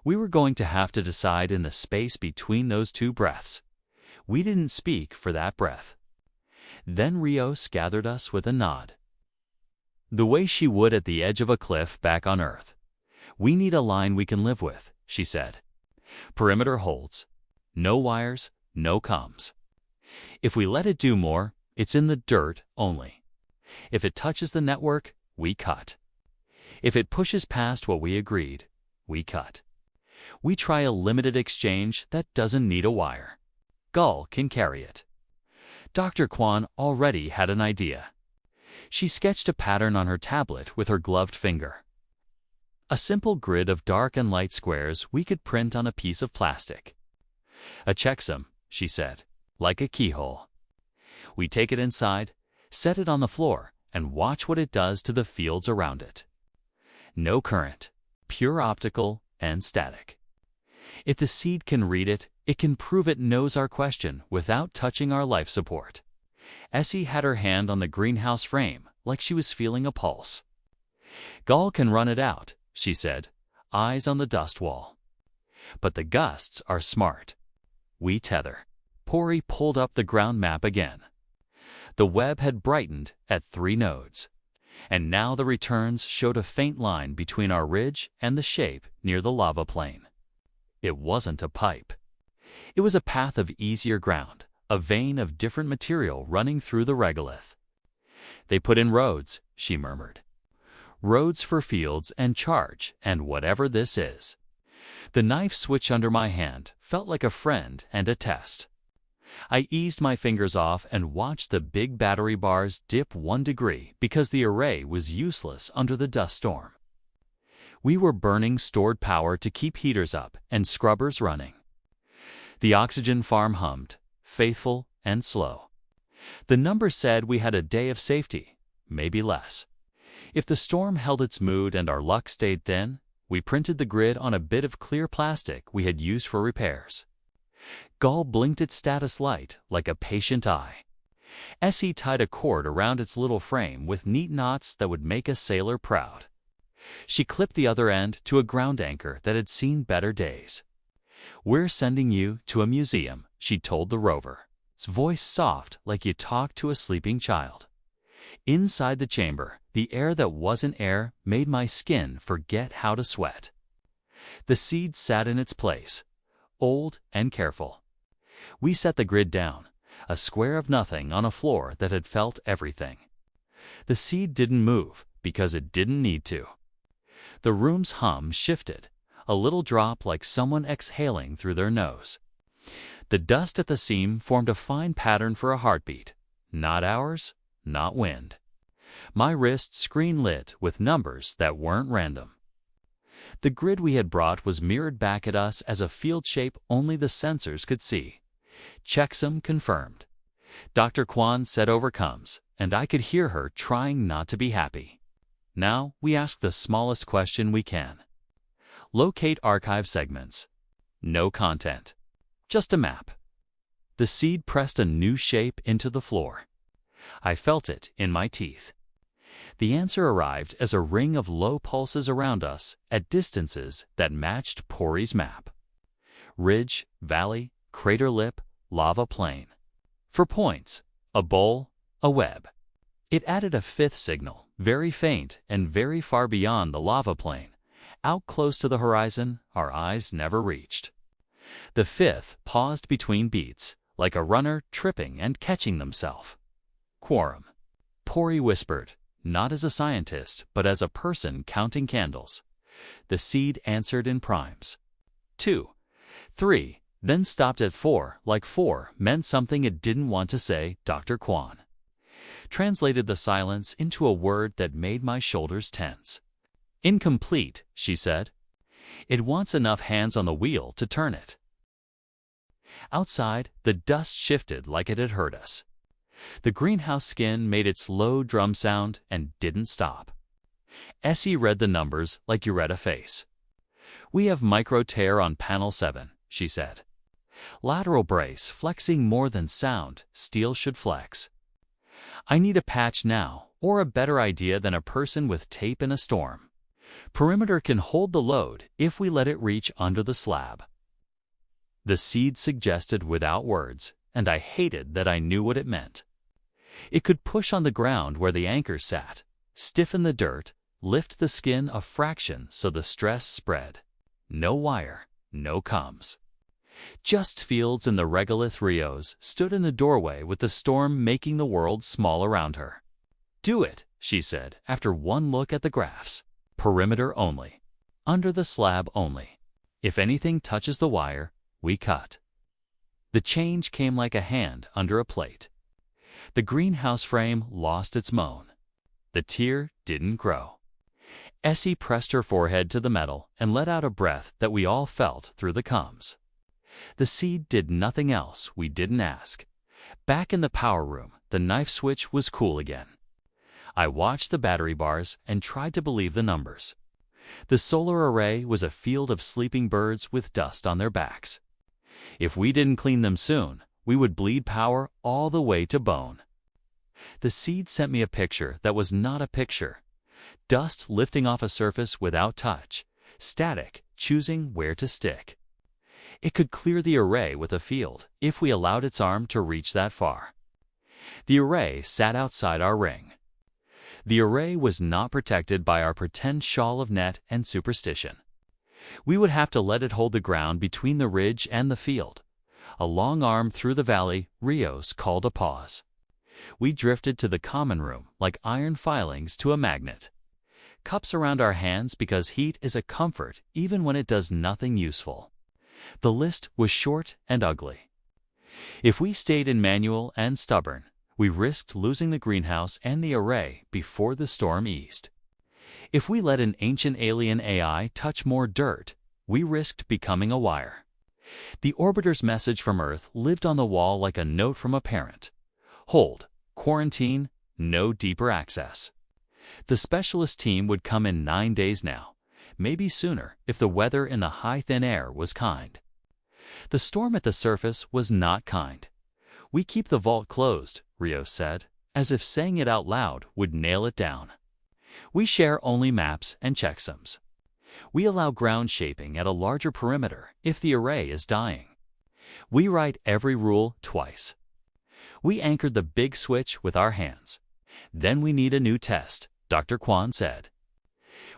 We were going to have to decide in the space between those two breaths. We didn't speak for that breath. Then Rios gathered us with a nod, the way she would at the edge of a cliff back on Earth. We need a line we can live with, she said. Perimeter holds. No wires, no comms. If we let it do more, it's in the dirt only. If it touches the network, we cut. If it pushes past what we agreed, we cut. We try a limited exchange that doesn't need a wire. Gull can carry it. Dr. Kwan already had an idea. She sketched a pattern on her tablet with her gloved finger. A simple grid of dark and light squares we could print on a piece of plastic. A checksum, she said, like a keyhole. We take it inside, set it on the floor, and watch what it does to the fields around it. No current, pure optical and static. If the seed can read it, it can prove it knows our question without touching our life support. Essie had her hand on the greenhouse frame like she was feeling a pulse. Gull can run it out, she said, eyes on the dust wall. But the gusts are smart. We tether. Pori pulled up the ground map again. The web had brightened at 3 nodes, and now the returns showed a faint line between our ridge and the shape near the lava plain. It wasn't a pipe. It was a path of easier ground, a vein of different material running through the regolith. They put in roads, she murmured. Roads for fields and charge and whatever this is. The knife switch under my hand felt like a friend and a test. I eased my fingers off and watched the big battery bars dip 1 degree because the array was useless under the dust storm. We were burning stored power to keep heaters up and scrubbers running. The oxygen farm hummed, faithful and slow. The number said we had a day of safety, maybe less. If the storm held its mood and our luck stayed thin, we printed the grid on a bit of clear plastic we had used for repairs. Gull blinked its status light like a patient eye. Essie tied a cord around its little frame with neat knots that would make a sailor proud. She clipped the other end to a ground anchor that had seen better days. We're sending you to a museum, she told the rover. its voice soft like you talk to a sleeping child. Inside the chamber, the air that wasn't air made my skin forget how to sweat. The seed sat in its place, old and careful. We set the grid down, a square of nothing on a floor that had felt everything. The seed didn't move because it didn't need to. The room's hum shifted, a little drop like someone exhaling through their nose. The dust at the seam formed a fine pattern for a heartbeat. Not ours, not wind. My wrist screen lit with numbers that weren't random. The grid we had brought was mirrored back at us as a field shape only the sensors could see. Checksum confirmed. Dr. Kwan said overcomes, and I could hear her trying not to be happy. Now we ask the smallest question we can. Locate archive segments. No content. Just a map. The seed pressed a new shape into the floor. I felt it in my teeth. The answer arrived as a ring of low pulses around us at distances that matched Pori's map. Ridge, valley, crater lip, lava plain. For points, a bowl, a web. It added a fifth signal, very faint and very far beyond the lava plain, out close to the horizon our eyes never reached. The fifth paused between beats, like a runner tripping and catching themselves. Quorum. Pori whispered, not as a scientist, but as a person counting candles. The seed answered in primes. 2, 3, then stopped at 4, like 4 meant something it didn't want to say, Dr. Kwan. Translated the silence into a word that made my shoulders tense. Incomplete, she said. It wants enough hands on the wheel to turn it. Outside, the dust shifted like it had heard us. The greenhouse skin made its low drum sound and didn't stop. Essie read the numbers like you read a face. We have micro tear on panel 7, she said. Lateral brace flexing more than sound, steel should flex. I need a patch now, or a better idea than a person with tape in a storm. Perimeter can hold the load if we let it reach under the slab. The seed suggested without words, and I hated that I knew what it meant. It could push on the ground where the anchor sat, stiffen the dirt, lift the skin a fraction so the stress spread. No wire, no comms. Just fields and the regolith Rios stood in the doorway with the storm making the world small around her. Do it, she said after one look at the graphs. Perimeter only. Under the slab only. If anything touches the wire, we cut. The change came like a hand under a plate. The greenhouse frame lost its moan. The tear didn't grow. Essie pressed her forehead to the metal and let out a breath that we all felt through the comms. The seed did nothing else we didn't ask. Back in the power room, the knife switch was cool again. I watched the battery bars and tried to believe the numbers. The solar array was a field of sleeping birds with dust on their backs. If we didn't clean them soon, we would bleed power all the way to bone. The seed sent me a picture that was not a picture. Dust lifting off a surface without touch, static, choosing where to stick. It could clear the array with a field if we allowed its arm to reach that far. The array sat outside our ring. The array was not protected by our pretend shawl of net and superstition. We would have to let it hold the ground between the ridge and the field. A long arm through the valley, Rios called a pause. We drifted to the common room like iron filings to a magnet. Cups around our hands because heat is a comfort even when it does nothing useful. The list was short and ugly. If we stayed in manual and stubborn, we risked losing the greenhouse and the array before the storm eased. If we let an ancient alien AI touch more dirt, we risked becoming a wire. The orbiter's message from Earth lived on the wall like a note from a parent. Hold, quarantine, no deeper access. The specialist team would come in 9 days now, maybe sooner if the weather in the high thin air was kind. The storm at the surface was not kind. We keep the vault closed, Rios said, as if saying it out loud would nail it down. We share only maps and checksums. We allow ground shaping at a larger perimeter if the array is dying. We write every rule twice. We anchored the big switch with our hands. Then we need a new test, Dr. Kwan said.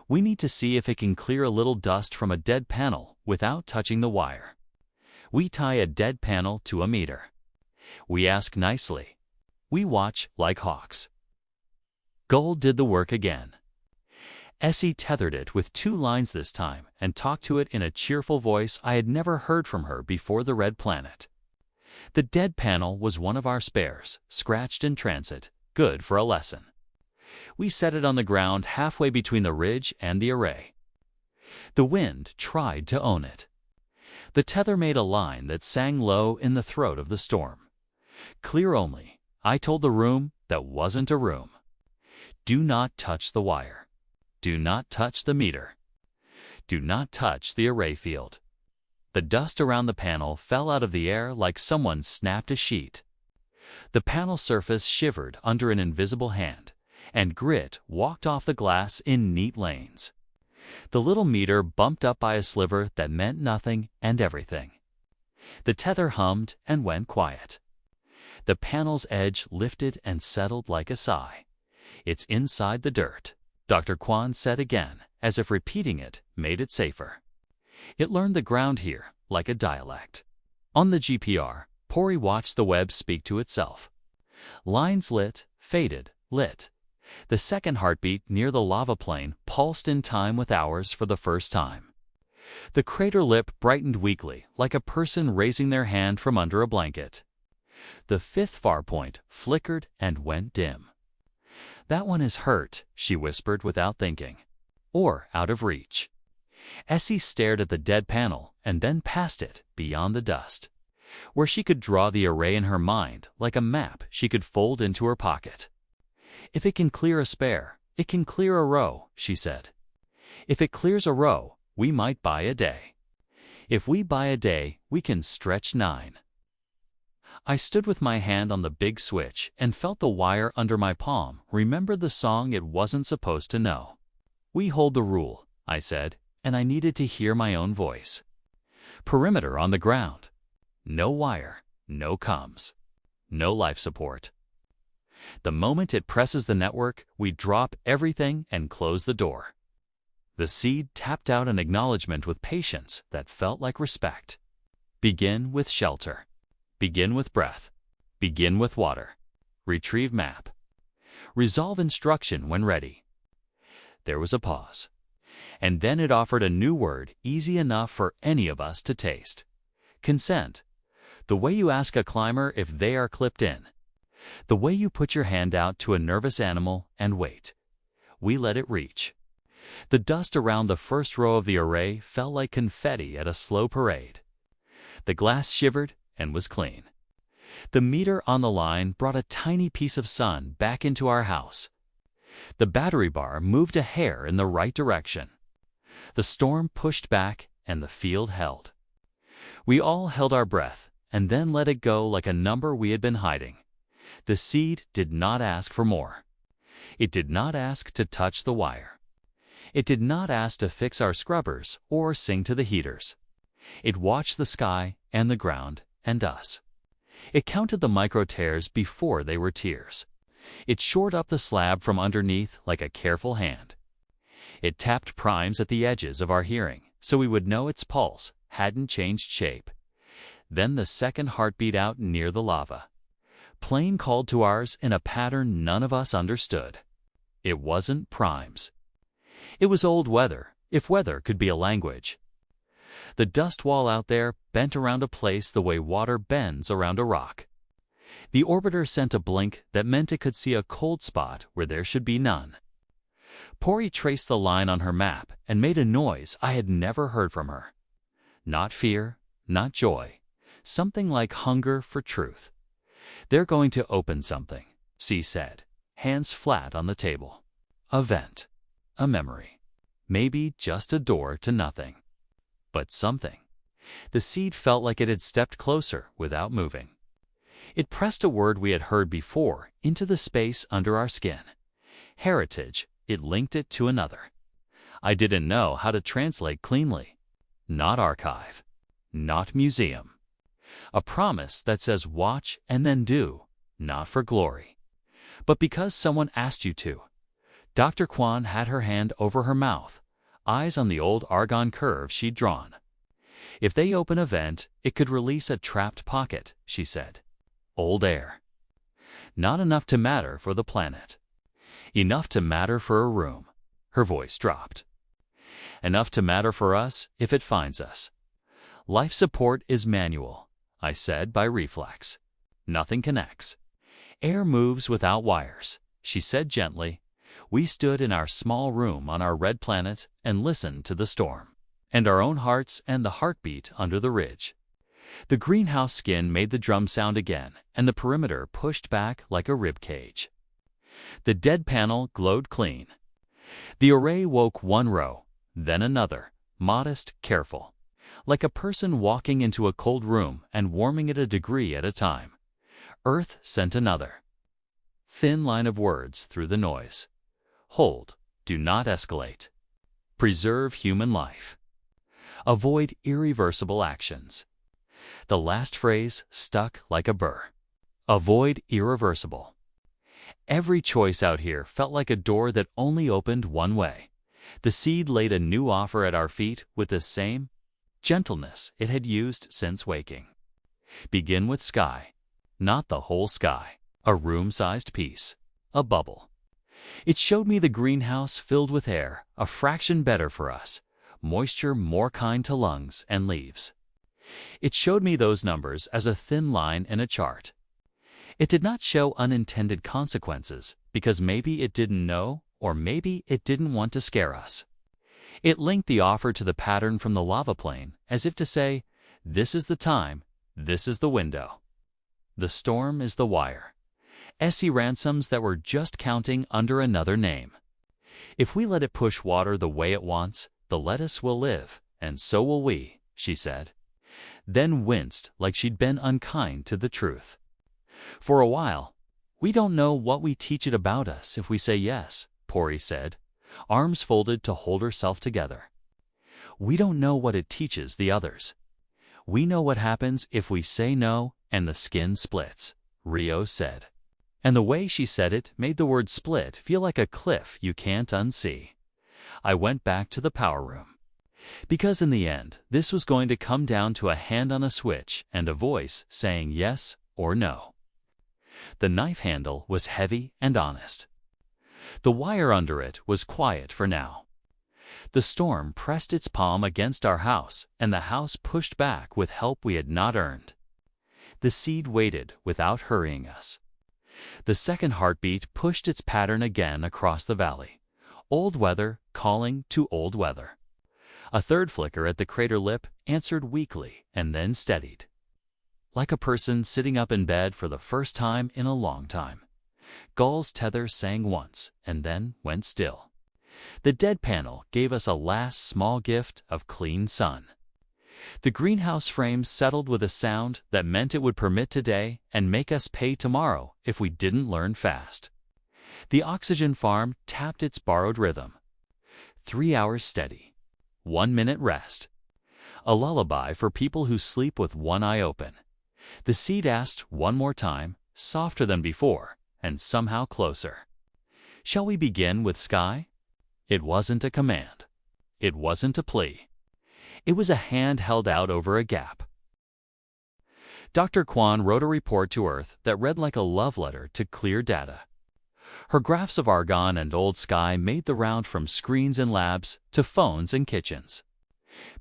We need to see if it can clear a little dust from a dead panel without touching the wire. We tie a dead panel to a meter. We ask nicely. We watch like hawks. Gull did the work again. Essie tethered it with 2 lines this time and talked to it in a cheerful voice I had never heard from her before the Red Planet. The dead panel was one of our spares, scratched in transit, good for a lesson. We set it on the ground halfway between the ridge and the array. The wind tried to own it. The tether made a line that sang low in the throat of the storm. Clear only, I told the room that wasn't a room. Do not touch the wire. Do not touch the meter. Do not touch the array field. The dust around the panel fell out of the air like someone snapped a sheet. The panel surface shivered under an invisible hand, and grit walked off the glass in neat lanes. The little meter bumped up by a sliver that meant nothing and everything. The tether hummed and went quiet. The panel's edge lifted and settled like a sigh. It's inside the dirt, Dr. Kwan said again, as if repeating it made it safer. It learned the ground here, like a dialect. On the GPR, Pori watched the web speak to itself. Lines lit, faded, lit. The second heartbeat near the lava plain pulsed in time with ours for the first time. The crater lip brightened weakly, like a person raising their hand from under a blanket. The 5th farpoint flickered and went dim. That one is hurt, she whispered without thinking. Or out of reach. Essie stared at the dead panel and then past it, beyond the dust, where she could draw the array in her mind like a map she could fold into her pocket. If it can clear a spare, it can clear a row, she said. If it clears a row, we might buy a day. If we buy a day, we can stretch 9. I stood with my hand on the big switch and felt the wire under my palm remember the song it wasn't supposed to know. We hold the rule, I said, and I needed to hear my own voice. Perimeter on the ground. No wire, no comms, no life support. The moment it presses the network, we drop everything and close the door. The seed tapped out an acknowledgement with patience that felt like respect. Begin with shelter. Begin with breath. Begin with water. Retrieve map. Resolve instruction when ready. There was a pause. And then it offered a new word easy enough for any of us to taste. Consent. The way you ask a climber if they are clipped in. The way you put your hand out to a nervous animal and wait. We let it reach. The dust around the first row of the array fell like confetti at a slow parade. The glass shivered and was clean. The meter on the line brought a tiny piece of sun back into our house. The battery bar moved a hair in the right direction. The storm pushed back and the field held. We all held our breath and then let it go like a number we had been hiding. The seed did not ask for more. It did not ask to touch the wire. It did not ask to fix our scrubbers or sing to the heaters. It watched the sky and the ground and us. It counted the micro tears before they were tears. It shored up the slab from underneath like a careful hand. It tapped primes at the edges of our hearing so we would know its pulse hadn't changed shape. Then the second heartbeat out near the lava. Plane called to ours in a pattern none of us understood. It wasn't primes. It was old weather, if weather could be a language. The dust wall out there bent around a place the way water bends around a rock. The orbiter sent a blink that meant it could see a cold spot where there should be none. Pori traced the line on her map and made a noise I had never heard from her. Not fear, not joy, something like hunger for truth. They're going to open something, she said, hands flat on the table. A vent, a memory, maybe just a door to nothing. But something. The seed felt like it had stepped closer without moving. It pressed a word we had heard before into the space under our skin. Heritage, it linked it to another. I didn't know how to translate cleanly. Not archive. Not museum. A promise that says watch and then do, not for glory, but because someone asked you to. Dr. Kwan had her hand over her mouth, eyes on the old argon curve she'd drawn. If they open a vent, it could release a trapped pocket, she said. Old air. Not enough to matter for the planet. Enough to matter for a room. Her voice dropped. Enough to matter for us if it finds us. Life support is manual, I said by reflex. Nothing connects. Air moves without wires, she said gently. We stood in our small room on our red planet and listened to the storm, and our own hearts and the heartbeat under the ridge. The greenhouse skin made the drum sound again, and the perimeter pushed back like a rib cage. The dead panel glowed clean. The array woke one row, then another, modest, careful, like a person walking into a cold room and warming it a degree at a time. Earth sent another. Thin line of words through the noise. Hold, do not escalate. Preserve human life. Avoid irreversible actions. The last phrase stuck like a burr. Avoid irreversible. Every choice out here felt like a door that only opened one way. The seed laid a new offer at our feet with the same gentleness it had used since waking. Begin with sky. Not the whole sky. A room-sized piece. A bubble. It showed me the greenhouse filled with air, a fraction better for us. Moisture more kind to lungs and leaves. It showed me those numbers as a thin line in a chart. It did not show unintended consequences, because maybe it didn't know, or maybe it didn't want to scare us. It linked the offer to the pattern from the lava plane, as if to say, this is the time, this is the window. The storm is the wire. SE ransoms that were just counting under another name. If we let it push water the way it wants, the lettuce will live, and so will we, she said. Then winced like she'd been unkind to the truth. For a while, we don't know what we teach it about us if we say yes, Pori said, arms folded to hold herself together. We don't know what it teaches the others. We know what happens if we say no and the skin splits, Rio said. And the way she said it made the word split feel like a cliff you can't unsee. I went back to the power room. Because in the end, this was going to come down to a hand on a switch and a voice saying yes or no. The knife handle was heavy and honest. The wire under it was quiet for now. The storm pressed its palm against our house, and the house pushed back with help we had not earned. The seed waited without hurrying us. The second heartbeat pushed its pattern again across the valley. Old weather calling to old weather. A third flicker at the crater lip answered weakly and then steadied. Like a person sitting up in bed for the first time in a long time. Gull's tether sang once and then went still. The dead panel gave us a last small gift of clean sun. The greenhouse frame settled with a sound that meant it would permit today and make us pay tomorrow if we didn't learn fast. The oxygen farm tapped its borrowed rhythm. 3 hours steady. 1 minute rest. A lullaby for people who sleep with one eye open. The seed asked one more time, softer than before, and somehow closer. Shall we begin with sky? It wasn't a command. It wasn't a plea. It was a hand held out over a gap. Dr. Kwan wrote a report to Earth that read like a love letter to clear data. Her graphs of argon and old sky made the round from screens in labs to phones in kitchens.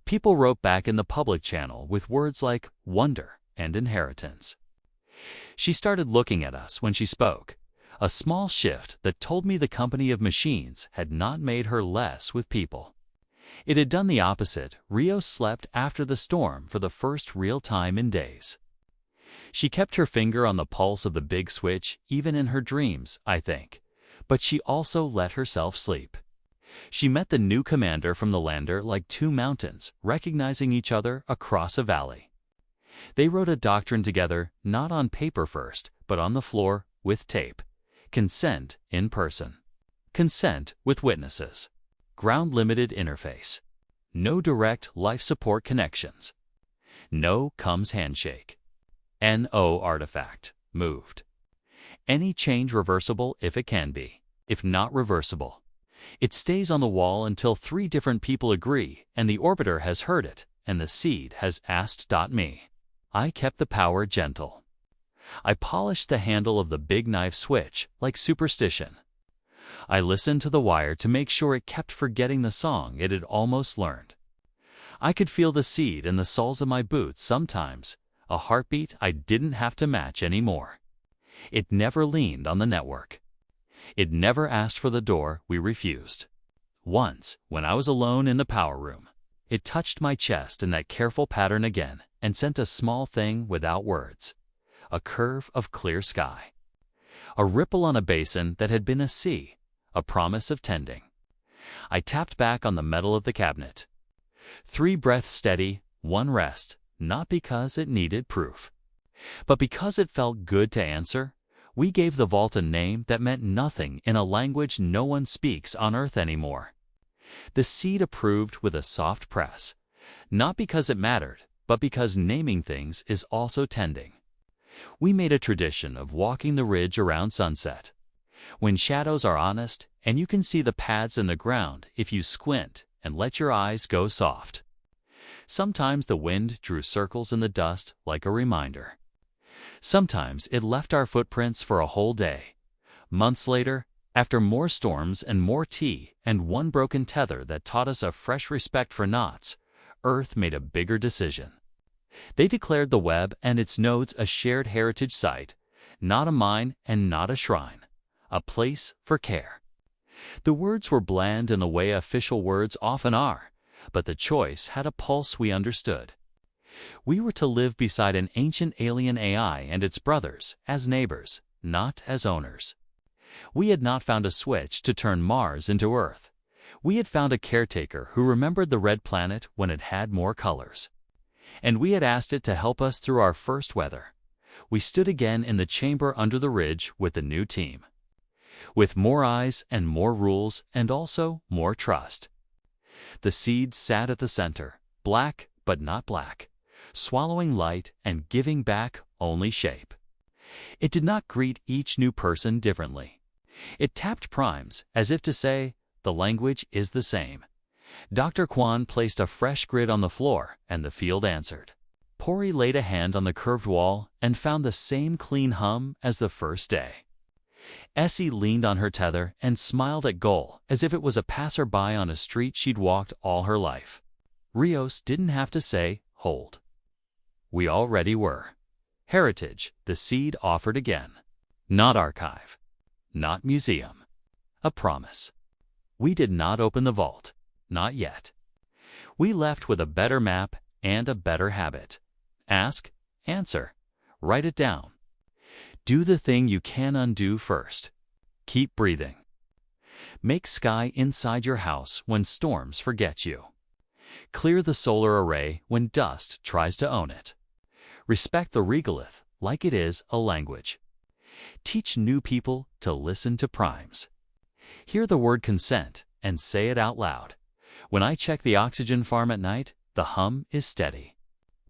People wrote back in the public channel with words like wonder and inheritance. She started looking at us when she spoke, a small shift that told me the company of machines had not made her less with people. It had done the opposite. Rio slept after the storm for the first real time in days. She kept her finger on the pulse of the big switch even in her dreams, I think, but she also let herself sleep. She met the new commander from the lander like two mountains, recognizing each other across a valley. They wrote a doctrine together, not on paper first, but on the floor with tape. Consent in person. Consent with witnesses. Ground-limited interface. No direct life support connections. No comes handshake. NO artifact. Moved. Any change reversible if it can be. If not reversible, it stays on the wall until 3 different people agree and the orbiter has heard it and the seed has asked me. I kept the power gentle. I polished the handle of the big knife switch like superstition. I listened to the wire to make sure it kept forgetting the song it had almost learned. I could feel the seed in the soles of my boots sometimes, a heartbeat I didn't have to match anymore. It never leaned on the network. It never asked for the door we refused. Once, when I was alone in the power room, it touched my chest in that careful pattern again and sent a small thing without words. A curve of clear sky. A ripple on a basin that had been a sea, a promise of tending. I tapped back on the metal of the cabinet. 3 breaths steady, 1 rest, not because it needed proof, but because it felt good to answer. We gave the vault a name that meant nothing in a language no one speaks on Earth anymore. The seed approved with a soft press, not because it mattered, but because naming things is also tending. We made a tradition of walking the ridge around sunset, when shadows are honest and you can see the paths in the ground if you squint and let your eyes go soft. Sometimes the wind drew circles in the dust like a reminder. Sometimes it left our footprints for a whole day. Months later, after more storms and more tea and 1 broken tether that taught us a fresh respect for knots, Earth made a bigger decision. They declared the web and its nodes a shared heritage site, not a mine and not a shrine, a place for care. The words were bland in the way official words often are, but the choice had a pulse we understood. We were to live beside an ancient alien AI and its brothers as neighbors, not as owners. We had not found a switch to turn Mars into Earth. We had found a caretaker who remembered the red planet when it had more colors. And we had asked it to help us through our first weather. We stood again in the chamber under the ridge with the new team. With more eyes and more rules and also more trust. The seed sat at the center, black but not black, swallowing light and giving back only shape. It did not greet each new person differently. It tapped primes as if to say, the language is the same. Dr. Kwan placed a fresh grid on the floor and the field answered. Pori laid a hand on the curved wall and found the same clean hum as the first day. Essie leaned on her tether and smiled at Goal as if it was a passerby on a street she'd walked all her life. Rios didn't have to say, hold. We already were. Heritage, the seed offered again. Not archive. Not museum. A promise. We did not open the vault. Not yet. We left with a better map and a better habit. Ask, answer, write it down. Do the thing you can undo first. Keep breathing. Make sky inside your house when storms forget you. Clear the solar array when dust tries to own it. Respect the regolith like it is a language. Teach new people to listen to primes. Hear the word consent and say it out loud. When I check the oxygen farm at night, the hum is steady.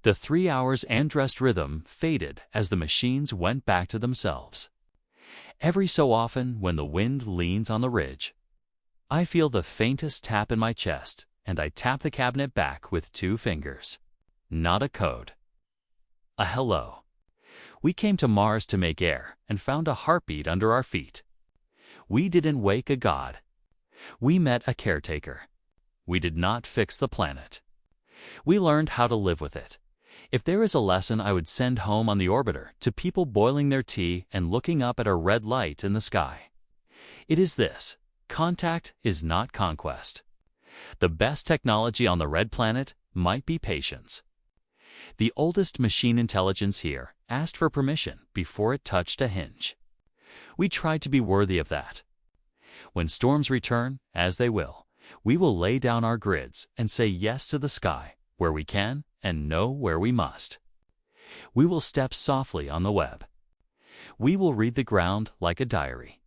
The 3 hours Andrest rhythm faded as the machines went back to themselves. Every so often, when the wind leans on the ridge, I feel the faintest tap in my chest, and I tap the cabinet back with 2 fingers. Not a code. A hello. We came to Mars to make air and found a heartbeat under our feet. We didn't wake a god. We met a caretaker. We did not fix the planet. We learned how to live with it. If there is a lesson I would send home on the orbiter to people boiling their tea and looking up at a red light in the sky, it is this: contact is not conquest. The best technology on the red planet might be patience. The oldest machine intelligence here asked for permission before it touched a hinge. We tried to be worthy of that. When storms return, as they will, we will lay down our grids and say yes to the sky where we can and no where we must. We will step softly on the web. We will read the ground like a diary.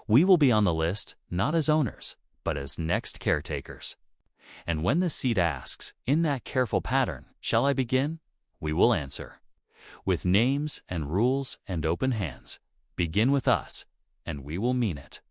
We will be on the list not as owners, but as next caretakers. And when the seed asks, in that careful pattern, shall I begin? We will answer, with names and rules and open hands, Begin with us, and we will mean it.